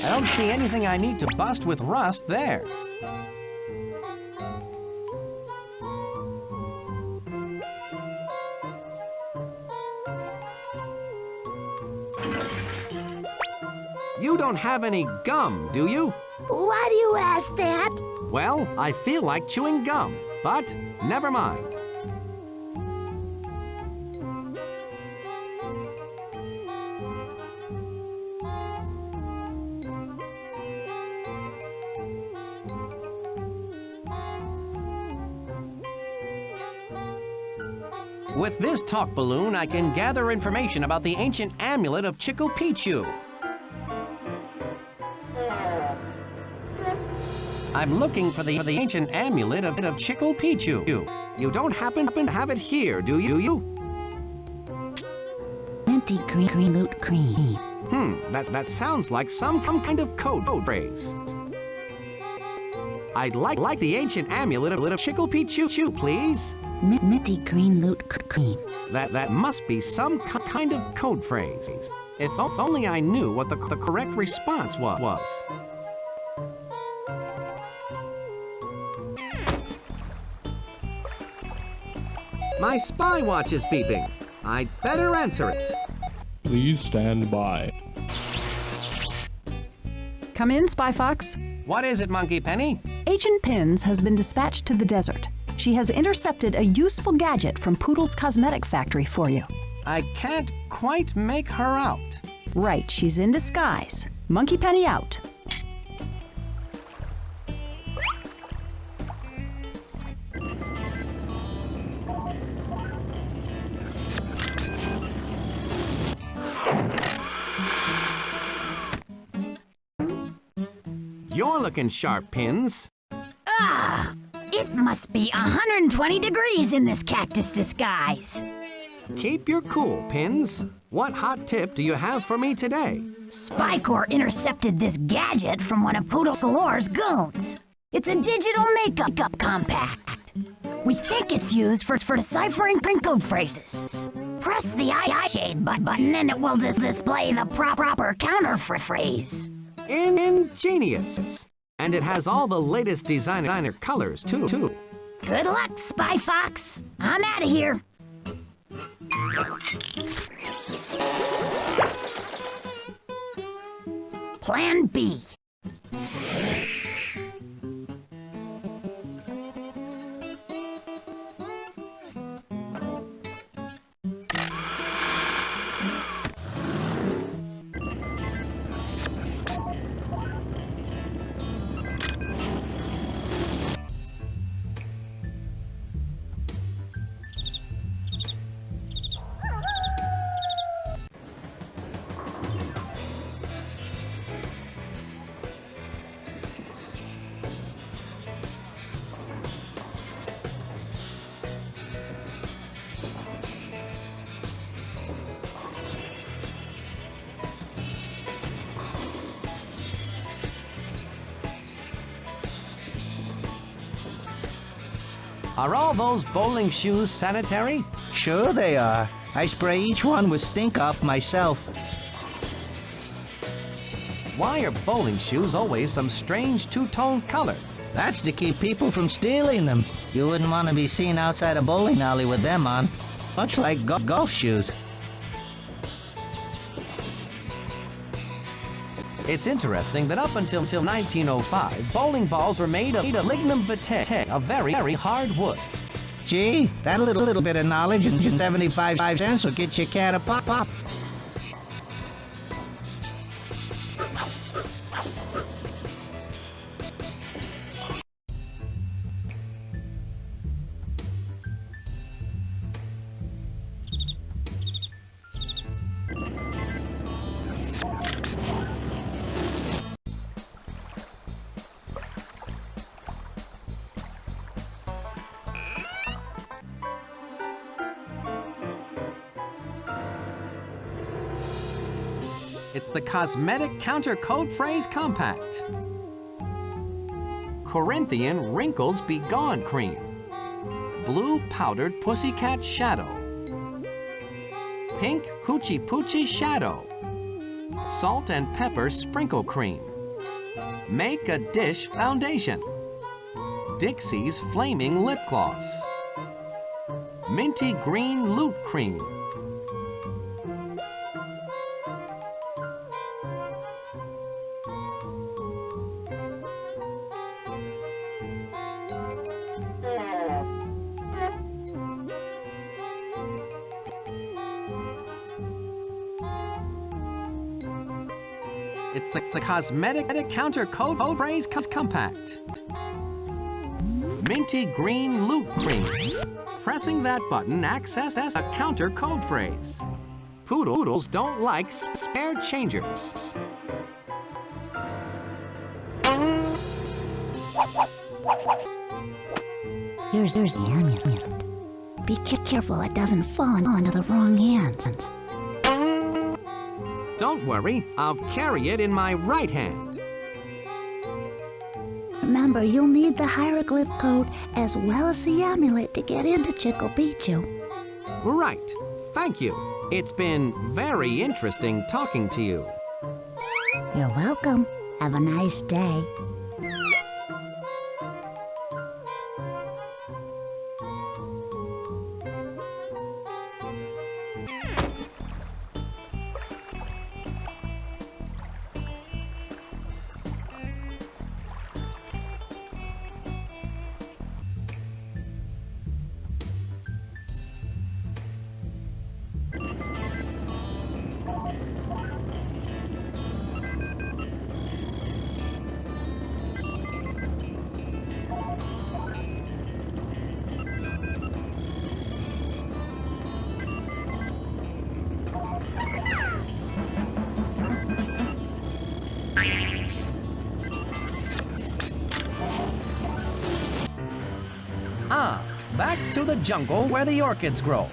I don't see anything I need to bust with rust there. You don't have any gum, do you? Why do you ask that? Well, I feel like chewing gum, but never mind. With this talk balloon, I can gather information about the ancient amulet of Chickle-Pichu. I'm looking for the ancient amulet of Chickle-Pichu. You don't happen to have it here, do you? Minty green loot cream. That sounds like some kind of code phrase. I'd like the ancient amulet of Chickle-Pichu, please. Minty green loot cream. That must be some kind of code phrase. If only I knew what the correct response was. My spy watch is beeping. I'd better answer it. Please stand by. Come in, Spyfox. What is it, Monkey Penny? Agent Pins has been dispatched to the desert. She has intercepted a useful gadget from Poodle's cosmetic factory for you. I can't quite make her out. Right, she's in disguise. Monkey Penny out. You're looking sharp, Pins. Ah! It must be 120 degrees in this cactus disguise. Keep your cool, Pins. What hot tip do you have for me today? Spycore intercepted this gadget from one of Poodles Galore's goons. It's a digital makeup compact. We think it's used for deciphering code phrases. Press the eye shade button and it will display the proper counter phrase. Ingenious. And it has all the latest designer colors, too. Good luck, Spyfox. I'm out of here. Plan B. Are all those bowling shoes sanitary? Sure they are. I spray each one with stink off myself. Why are bowling shoes always some strange two-tone color? That's to keep people from stealing them. You wouldn't want to be seen outside a bowling alley with them on. Much like golf shoes. It's interesting that up until 1905, bowling balls were made of lignum vitae, a very hard wood. Gee, that little bit of knowledge and 75 cents will get you a can of pop. It's the Cosmetic Counter Code Phrase Compact. Corinthian Wrinkles Be Gone Cream. Blue Powdered Pussycat Shadow. Pink Hoochie Poochie Shadow. Salt and Pepper Sprinkle Cream. Make a Dish Foundation. Dixie's Flaming Lip Gloss. Minty Green Loot Cream. It's the Cosmetic Counter Code Phrase Compact. Minty Green Loot Cream. Pressing that button accesses a counter code phrase. Poodles don't like spare changers. Here's the amulet. Be careful it doesn't fall onto the wrong hands. Don't worry, I'll carry it in my right hand. Remember, you'll need the hieroglyph code as well as the amulet to get into Chickle-Beechoo. Right. Thank you. It's been very interesting talking to you. You're welcome. Have a nice day. Back to the jungle where the orchids grow.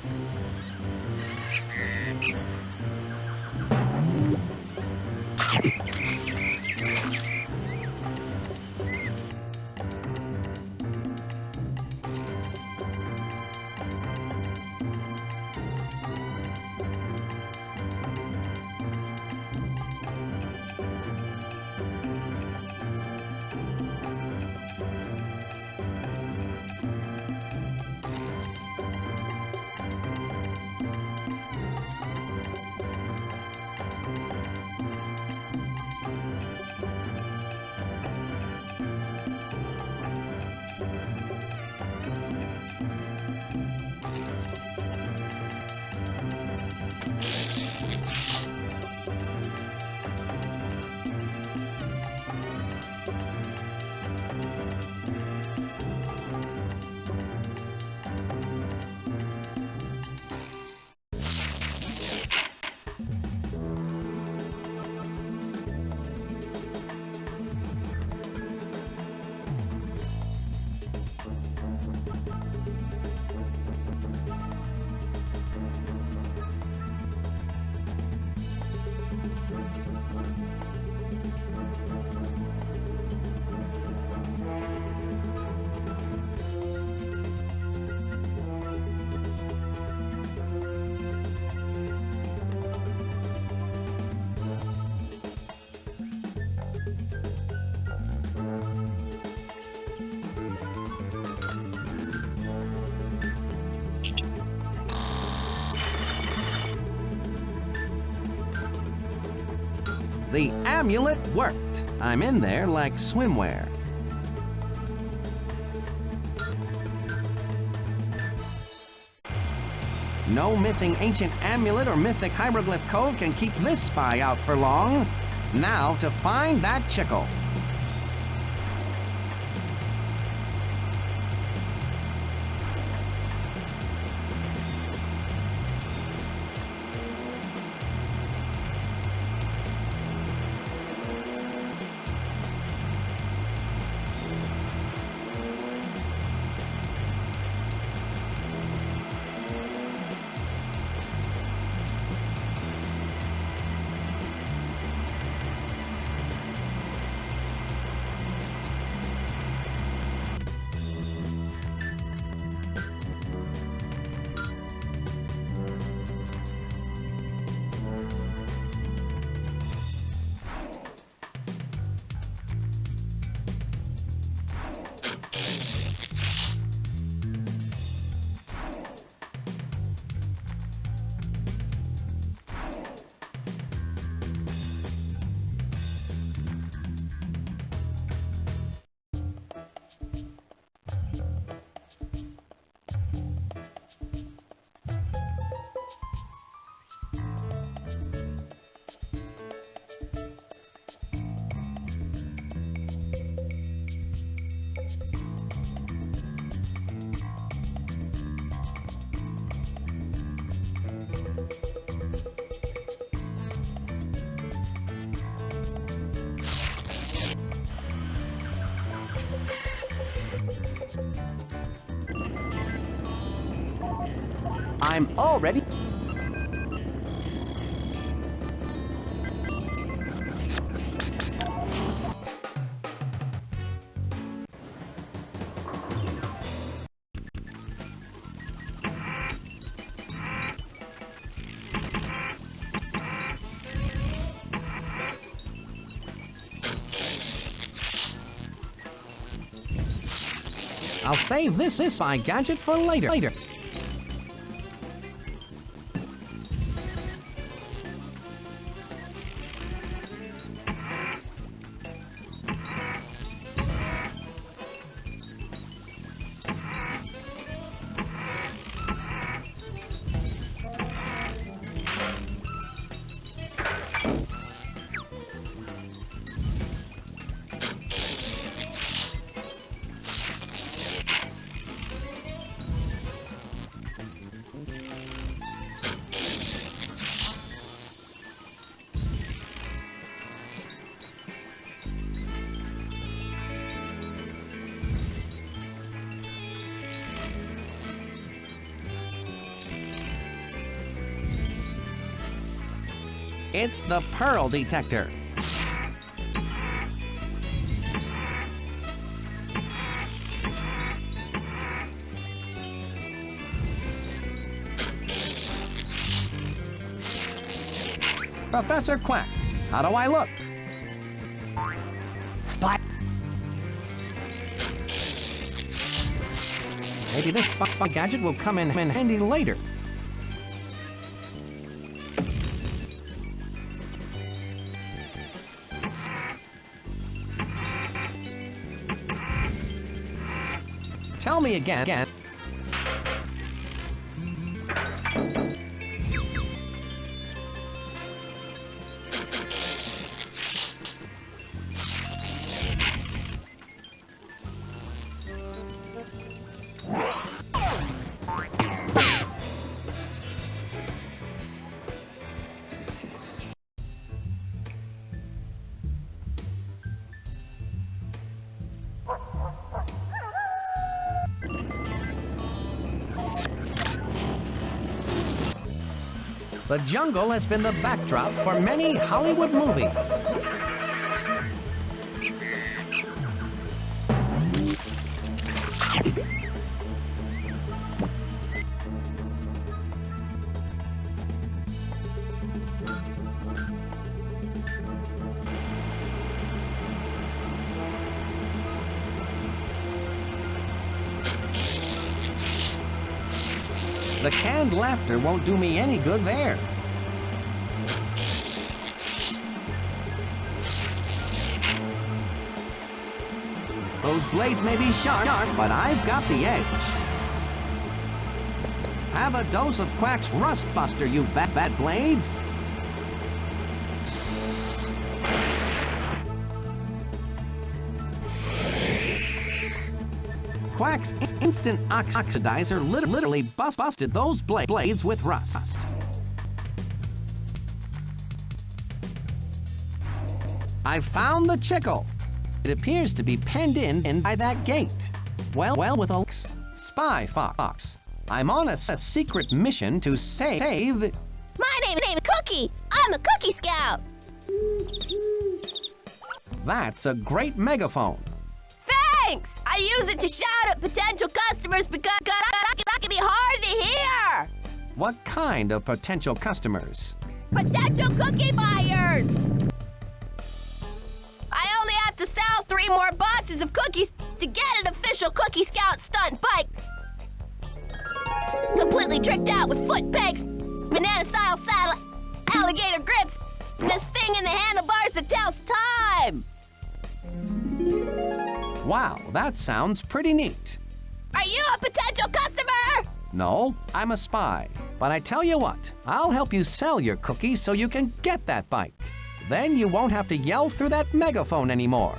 The amulet worked. I'm in there like swimwear. No missing ancient amulet or mythic hieroglyph code can keep this spy out for long. Now to find that chickle. I'm already... I'll save this spy gadget for later. It's the pearl detector. Professor Quack, how do I look? Spy. Maybe this spy gadget will come in handy later. Tell me again. The jungle has been the backdrop for many Hollywood movies. The canned laughter won't do me any good there. Those blades may be sharp, but I've got the edge. Have a dose of Quack's Rust Buster, you bad blades. Quack's instant oxidizer literally busted those blades with rust. I found the chickle. It appears to be penned in by that gate. Well, with a spy fox. I'm on a secret mission to save the... My name is Cookie. I'm a Cookie Scout. That's a great megaphone. Thanks! I use it to shout at potential customers because I can be hard to hear. What kind of potential customers? Potential cookie buyers. I only have to sell 3 more boxes of cookies to get an official Cookie Scout stunt bike. Completely tricked out with foot pegs, banana-style saddle, alligator grips, and this thing in the handlebars that tells time. Wow, that sounds pretty neat. Are you a potential customer? No, I'm a spy. But I tell you what, I'll help you sell your cookies so you can get that bike. Then you won't have to yell through that megaphone anymore.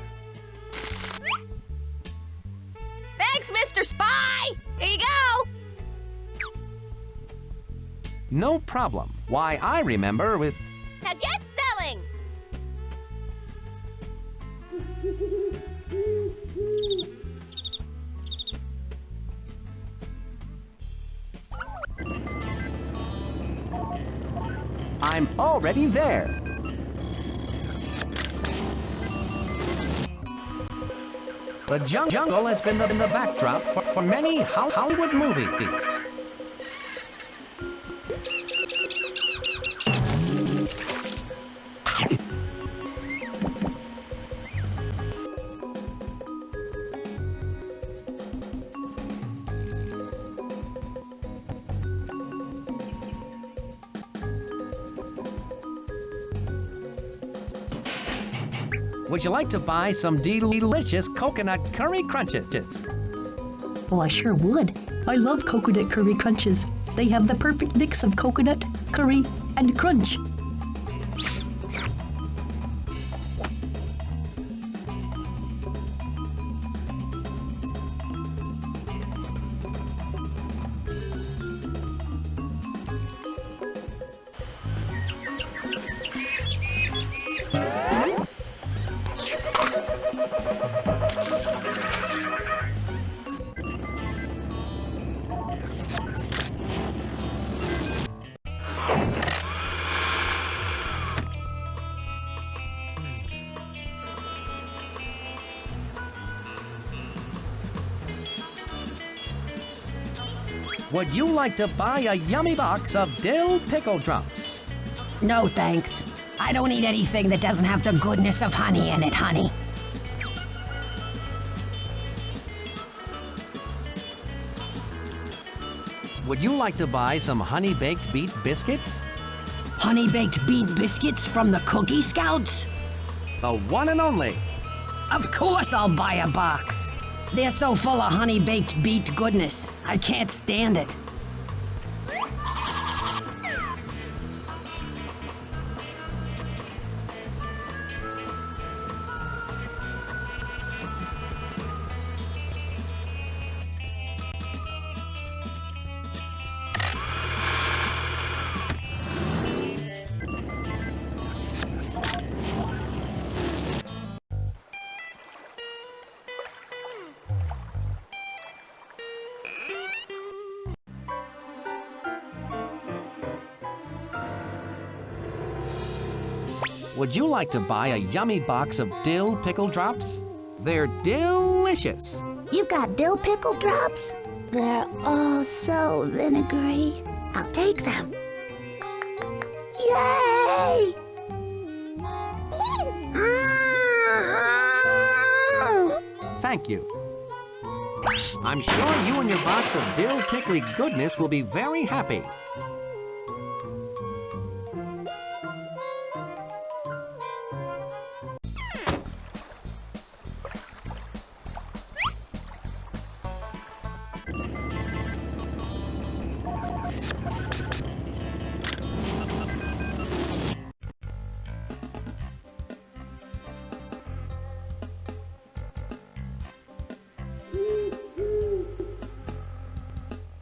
Thanks, Mr. Spy! Here you go! No problem. Why, I remember with... Now get selling! I'm already there. The jungle has been the backdrop for many Hollywood movies. Would you like to buy some delicious coconut curry crunches? Oh, I sure would. I love coconut curry crunches. They have the perfect mix of coconut, curry, and crunch. Would you like to buy a yummy box of dill pickle drops? No, thanks. I don't eat anything that doesn't have the goodness of honey in it, honey. Would you like to buy some honey-baked beet biscuits? Honey-baked beet biscuits from the Cookie Scouts? The one and only. Of course I'll buy a box. They're so full of honey-baked beet goodness. I can't stand it. Would you like to buy a yummy box of dill pickle drops? They're delicious. You got dill pickle drops? They're all so vinegary. I'll take them. Yay! Thank you. I'm sure you and your box of dill pickly goodness will be very happy.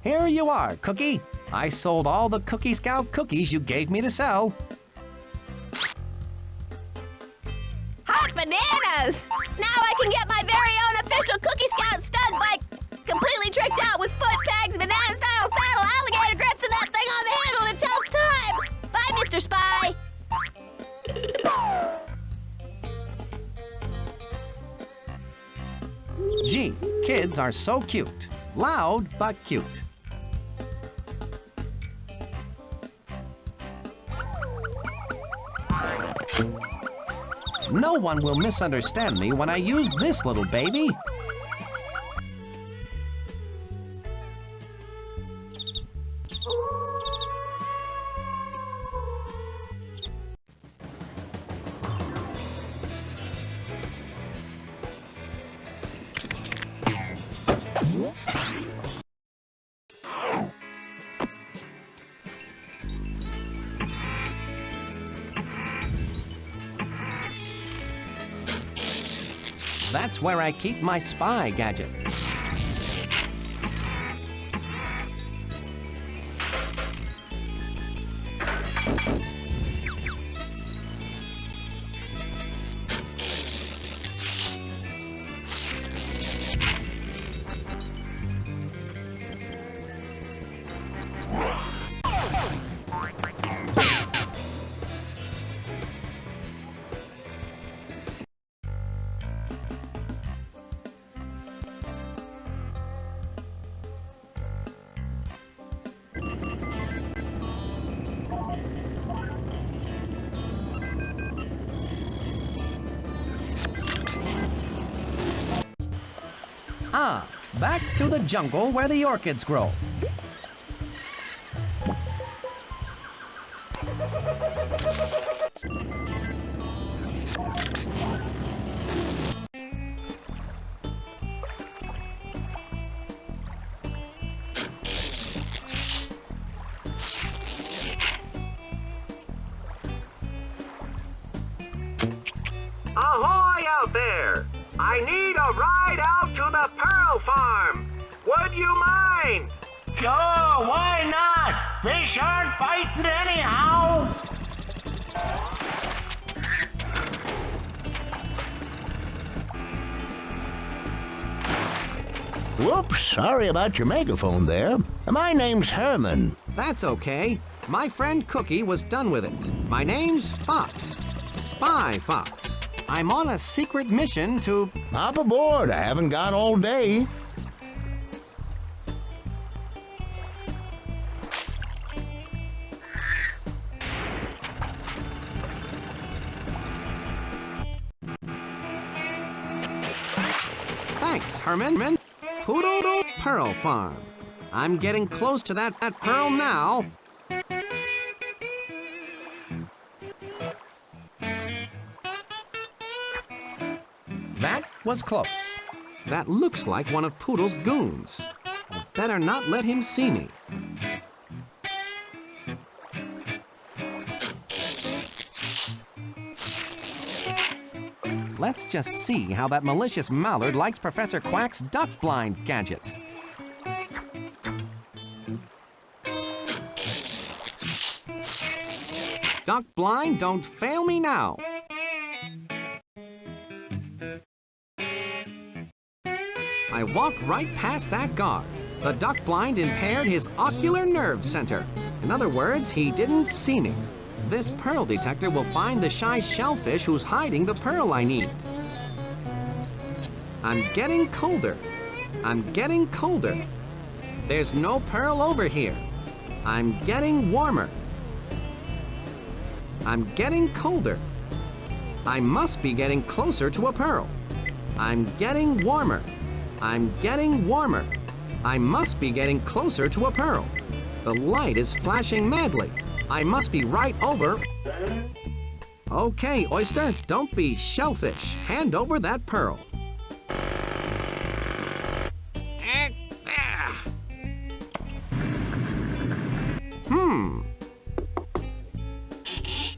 Here you are, Cookie. I sold all the Cookie Scout cookies you gave me to sell. Hot bananas! Now I can get my very own official Cookie Scout stud bike, completely tricked out with foot pegs, banana-style saddle, alligator grips, and that thing on the handle that tells time! Bye, Mr. Spy! Gee, kids are so cute. Loud, but cute. No one will misunderstand me when I use this little baby. That's where I keep my spy gadget. Ah, back to the jungle where the orchids grow. Ahoy out there! I need a ride out to the Pearl Farm. Would you mind? Sure, why not? Fish aren't biting anyhow. Whoops, sorry about your megaphone there. My name's Herman. That's okay. My friend Cookie was done with it. My name's Fox. Spy Fox. I'm on a secret mission to... Hop aboard, I haven't got all day. Thanks, Herman. Poodles Pearl Farm. I'm getting close to that pearl now. That was close. That looks like one of Poodle's goons. I better not let him see me. Let's just see how that malicious mallard likes Professor Quack's duck blind gadget. Duck blind, don't fail me now. I walked right past that guard. The duck blind impaired his ocular nerve center. In other words, he didn't see me. This pearl detector will find the shy shellfish who's hiding the pearl I need. I'm getting colder. I'm getting colder. There's no pearl over here. I'm getting warmer. I'm getting colder. I must be getting closer to a pearl. I'm getting warmer. I'm getting warmer. I must be getting closer to a pearl. The light is flashing madly. I must be right over... Okay, Oyster, don't be shellfish. Hand over that pearl.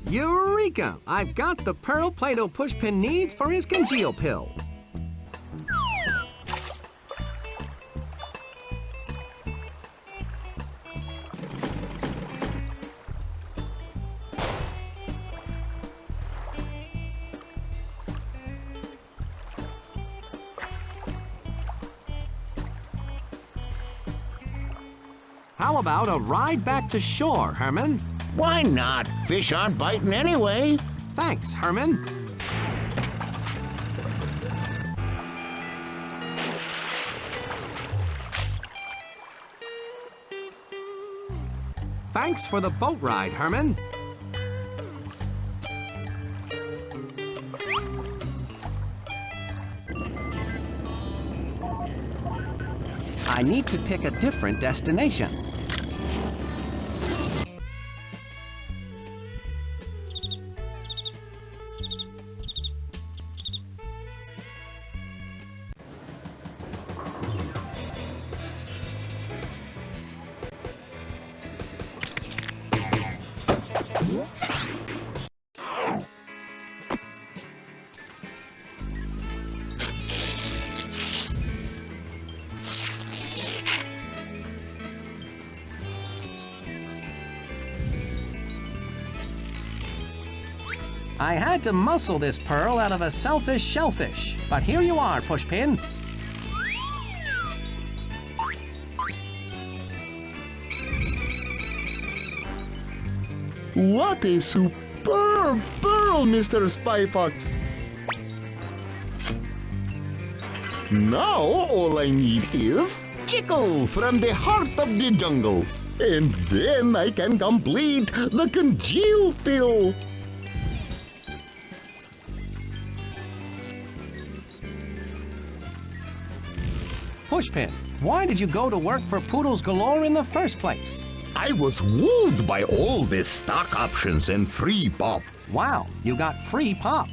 Eureka! I've got the pearl Play-Doh Pushpin needs for his conceal pill. How about a ride back to shore, Herman? Why not? Fish aren't biting anyway. Thanks, Herman. Thanks for the boat ride, Herman. I need to pick a different destination. I had to muscle this pearl out of a selfish shellfish, but here you are, Pushpin. What a superb pearl, Mr. Spyfox! Now all I need is Chico from the heart of the jungle. And then I can complete the congeal pill. Pushpin, why did you go to work for Poodles Galore in the first place? I was wooed by all the stock options and free pop. Wow, you got free pop.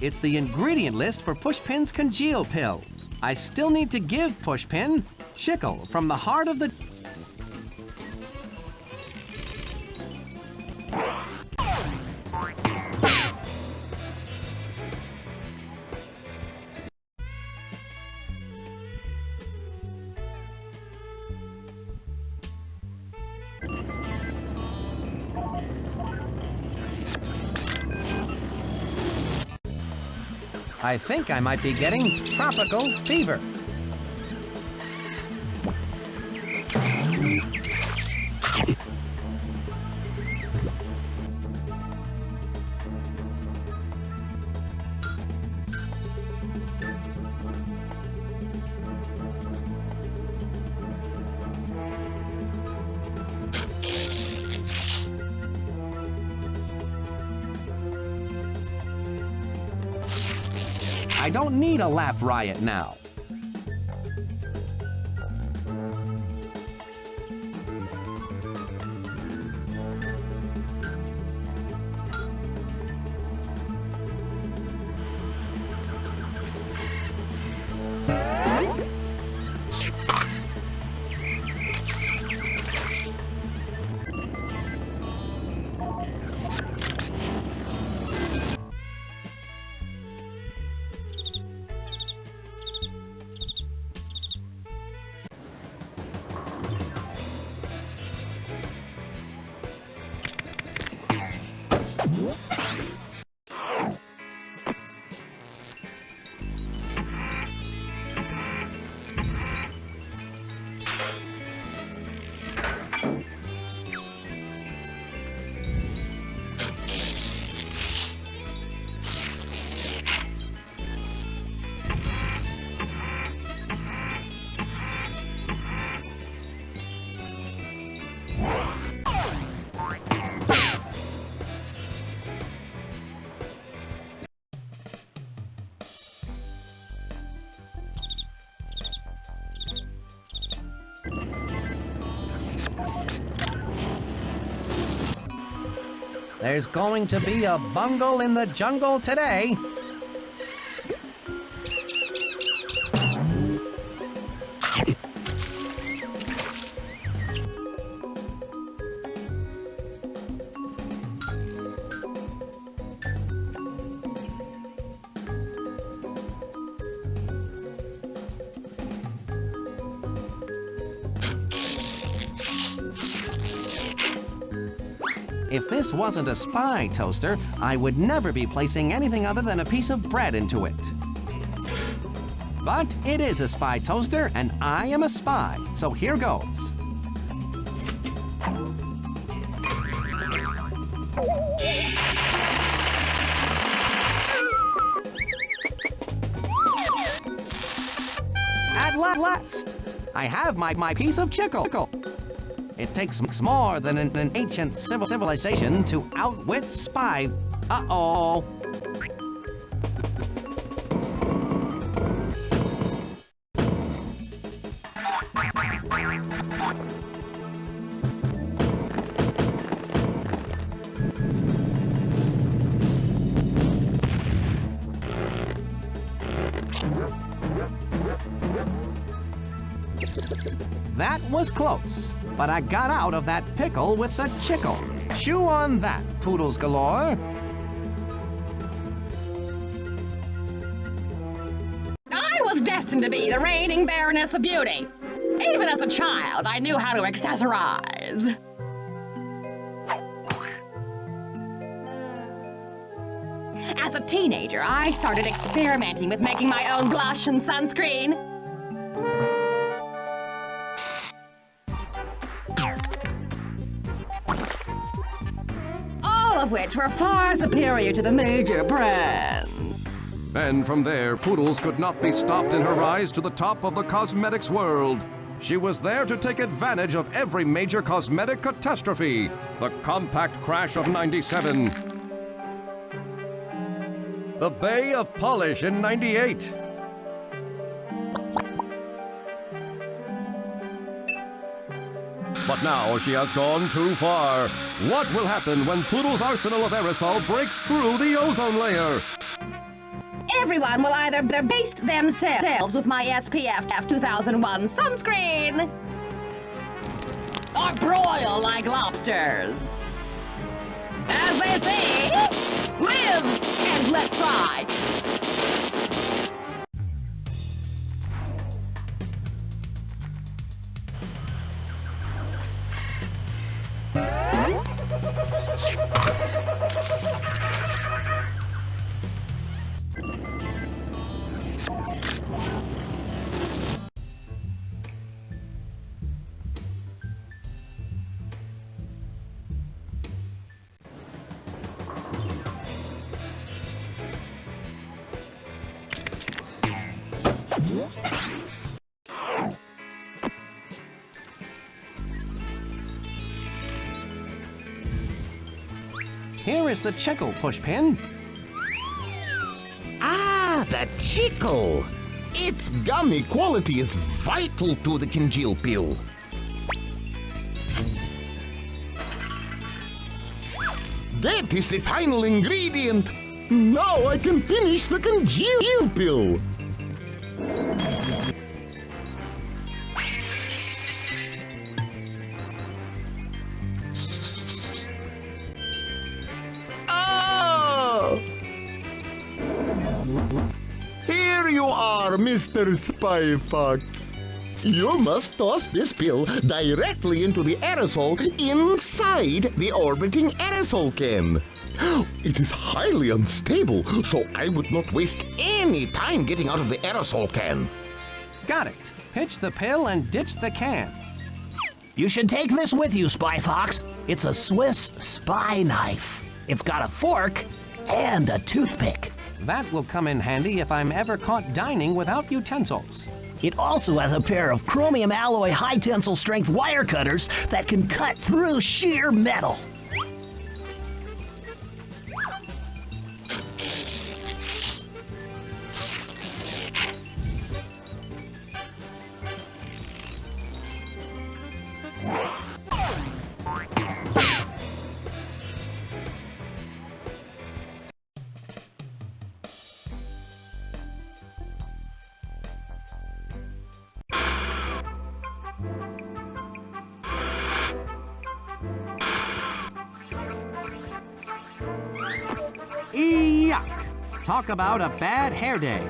It's the ingredient list for Pushpin's congeal pill. I still need to give Pushpin Chickle from the heart of the... I think I might be getting tropical fever. I don't need a lap riot now. There's going to be a bungle in the jungle today. If this wasn't a spy toaster, I would never be placing anything other than a piece of bread into it. But it is a spy toaster, and I am a spy, so here goes. At last, I have my piece of chicle. It takes more than an ancient civilization to outwit spy. Uh-oh. That was close, but I got out of that pickle with the chicle. Chew on that, Poodles Galore. I was destined to be the reigning Baroness of Beauty. Even as a child, I knew how to accessorize. As a teenager, I started experimenting with making my own blush and sunscreen. All of which were far superior to the major brands. And from there, Poodles could not be stopped in her rise to the top of the cosmetics world. She was there to take advantage of every major cosmetic catastrophe. The compact crash of '97. The Bay of Polish in '98. But now she has gone too far. What will happen when Poodle's arsenal of aerosol breaks through the ozone layer? Everyone will either baste themselves with my SPF 2001 sunscreen, or broil like lobsters. As they say, live and let fly. Here is the chicle, Pushpin. Ah, the chicle! Its gummy quality is vital to the congeal pill. That is the final ingredient. Now I can finish the congeal pill. Here you are, Mr. Spyfox. You must toss this pill directly into the aerosol inside the orbiting aerosol can. It is highly unstable, so I would not waste any time getting out of the aerosol can. Got it. Pitch the pill and ditch the can. You should take this with you, Spyfox. It's a Swiss spy knife. It's got a fork and a toothpick. That will come in handy if I'm ever caught dining without utensils. It also has a pair of chromium alloy high tensile strength wire cutters that can cut through sheer metal. Yuck! Talk about a bad hair day.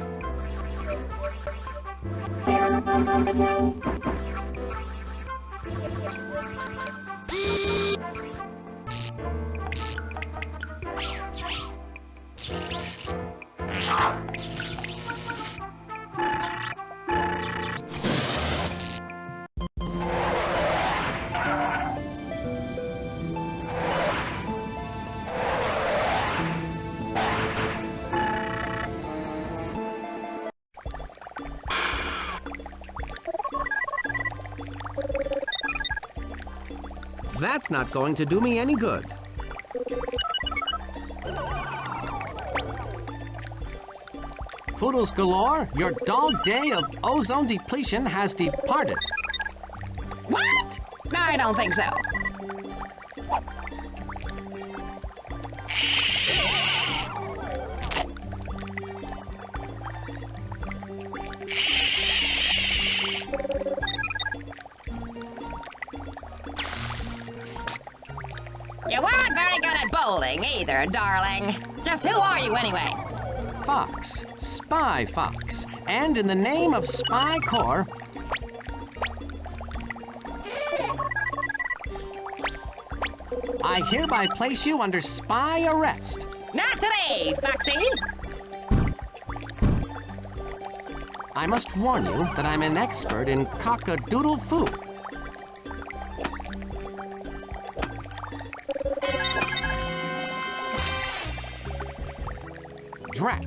That's not going to do me any good. Poodles Galore, your dog day of ozone depletion has departed. What? No, I don't think so. You weren't very good at bowling either, darling. Just who are you anyway? Fox, Spy Fox, and in the name of Spy Corps, I hereby place you under spy arrest. Not today, Foxy. I must warn you that I'm an expert in cock-a-doodle food. Drat.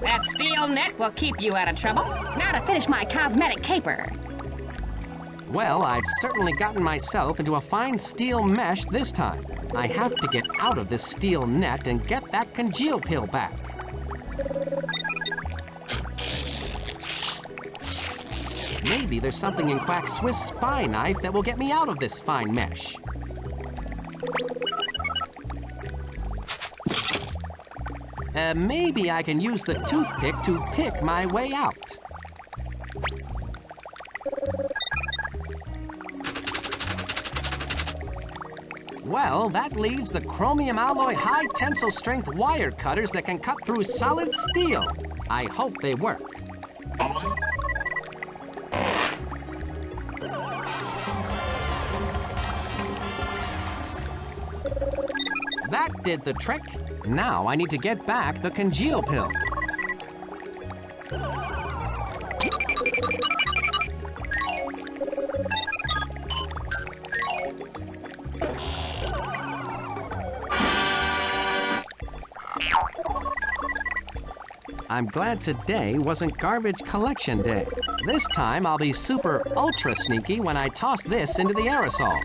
That steel net will keep you out of trouble. Now to finish my cosmetic caper. Well, I've certainly gotten myself into a fine steel mesh this time. I have to get out of this steel net and get that congeal pill back. Maybe there's something in Quack's Swiss spy knife that will get me out of this fine mesh. Maybe I can use the toothpick to pick my way out. Well, that leaves the chromium alloy high tensile strength wire cutters that can cut through solid steel. I hope they work. That did the trick. Now I need to get back the congeal pill. I'm glad today wasn't garbage collection day. This time I'll be super ultra sneaky when I toss this into the aerosol.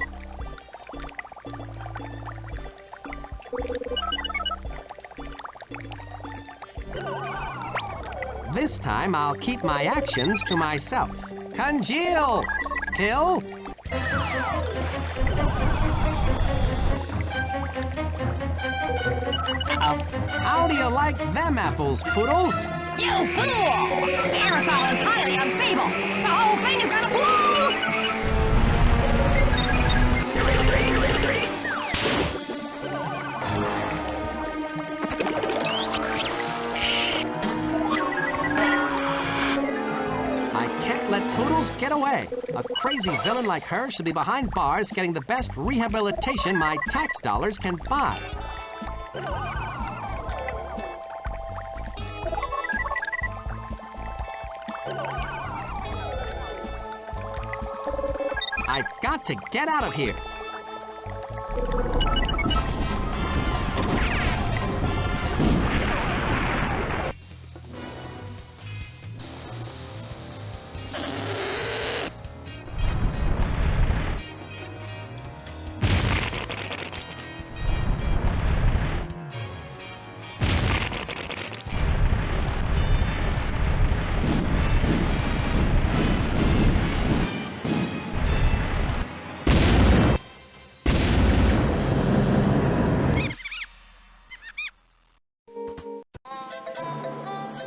This time I'll keep my actions to myself. Congeal! Kill! How do you like them apples, Poodles? You fool! The aerosol is highly unstable. The whole thing is gonna blow! I can't let Poodles get away. A crazy villain like her should be behind bars getting the best rehabilitation my tax dollars can buy. I've got to get out of here.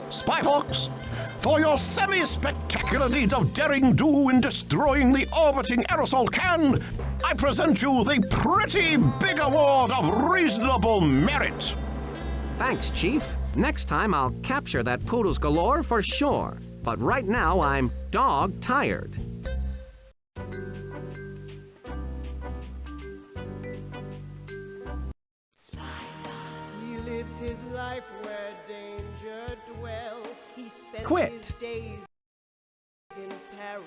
Spyfox, for your semi-spectacular deed of daring do in destroying the orbiting aerosol can, I present you the pretty big award of reasonable merit. Thanks, Chief. Next time I'll capture that Poodles Galore for sure. But right now I'm dog tired. He lives his life where danger dwells. He spends Quit. his days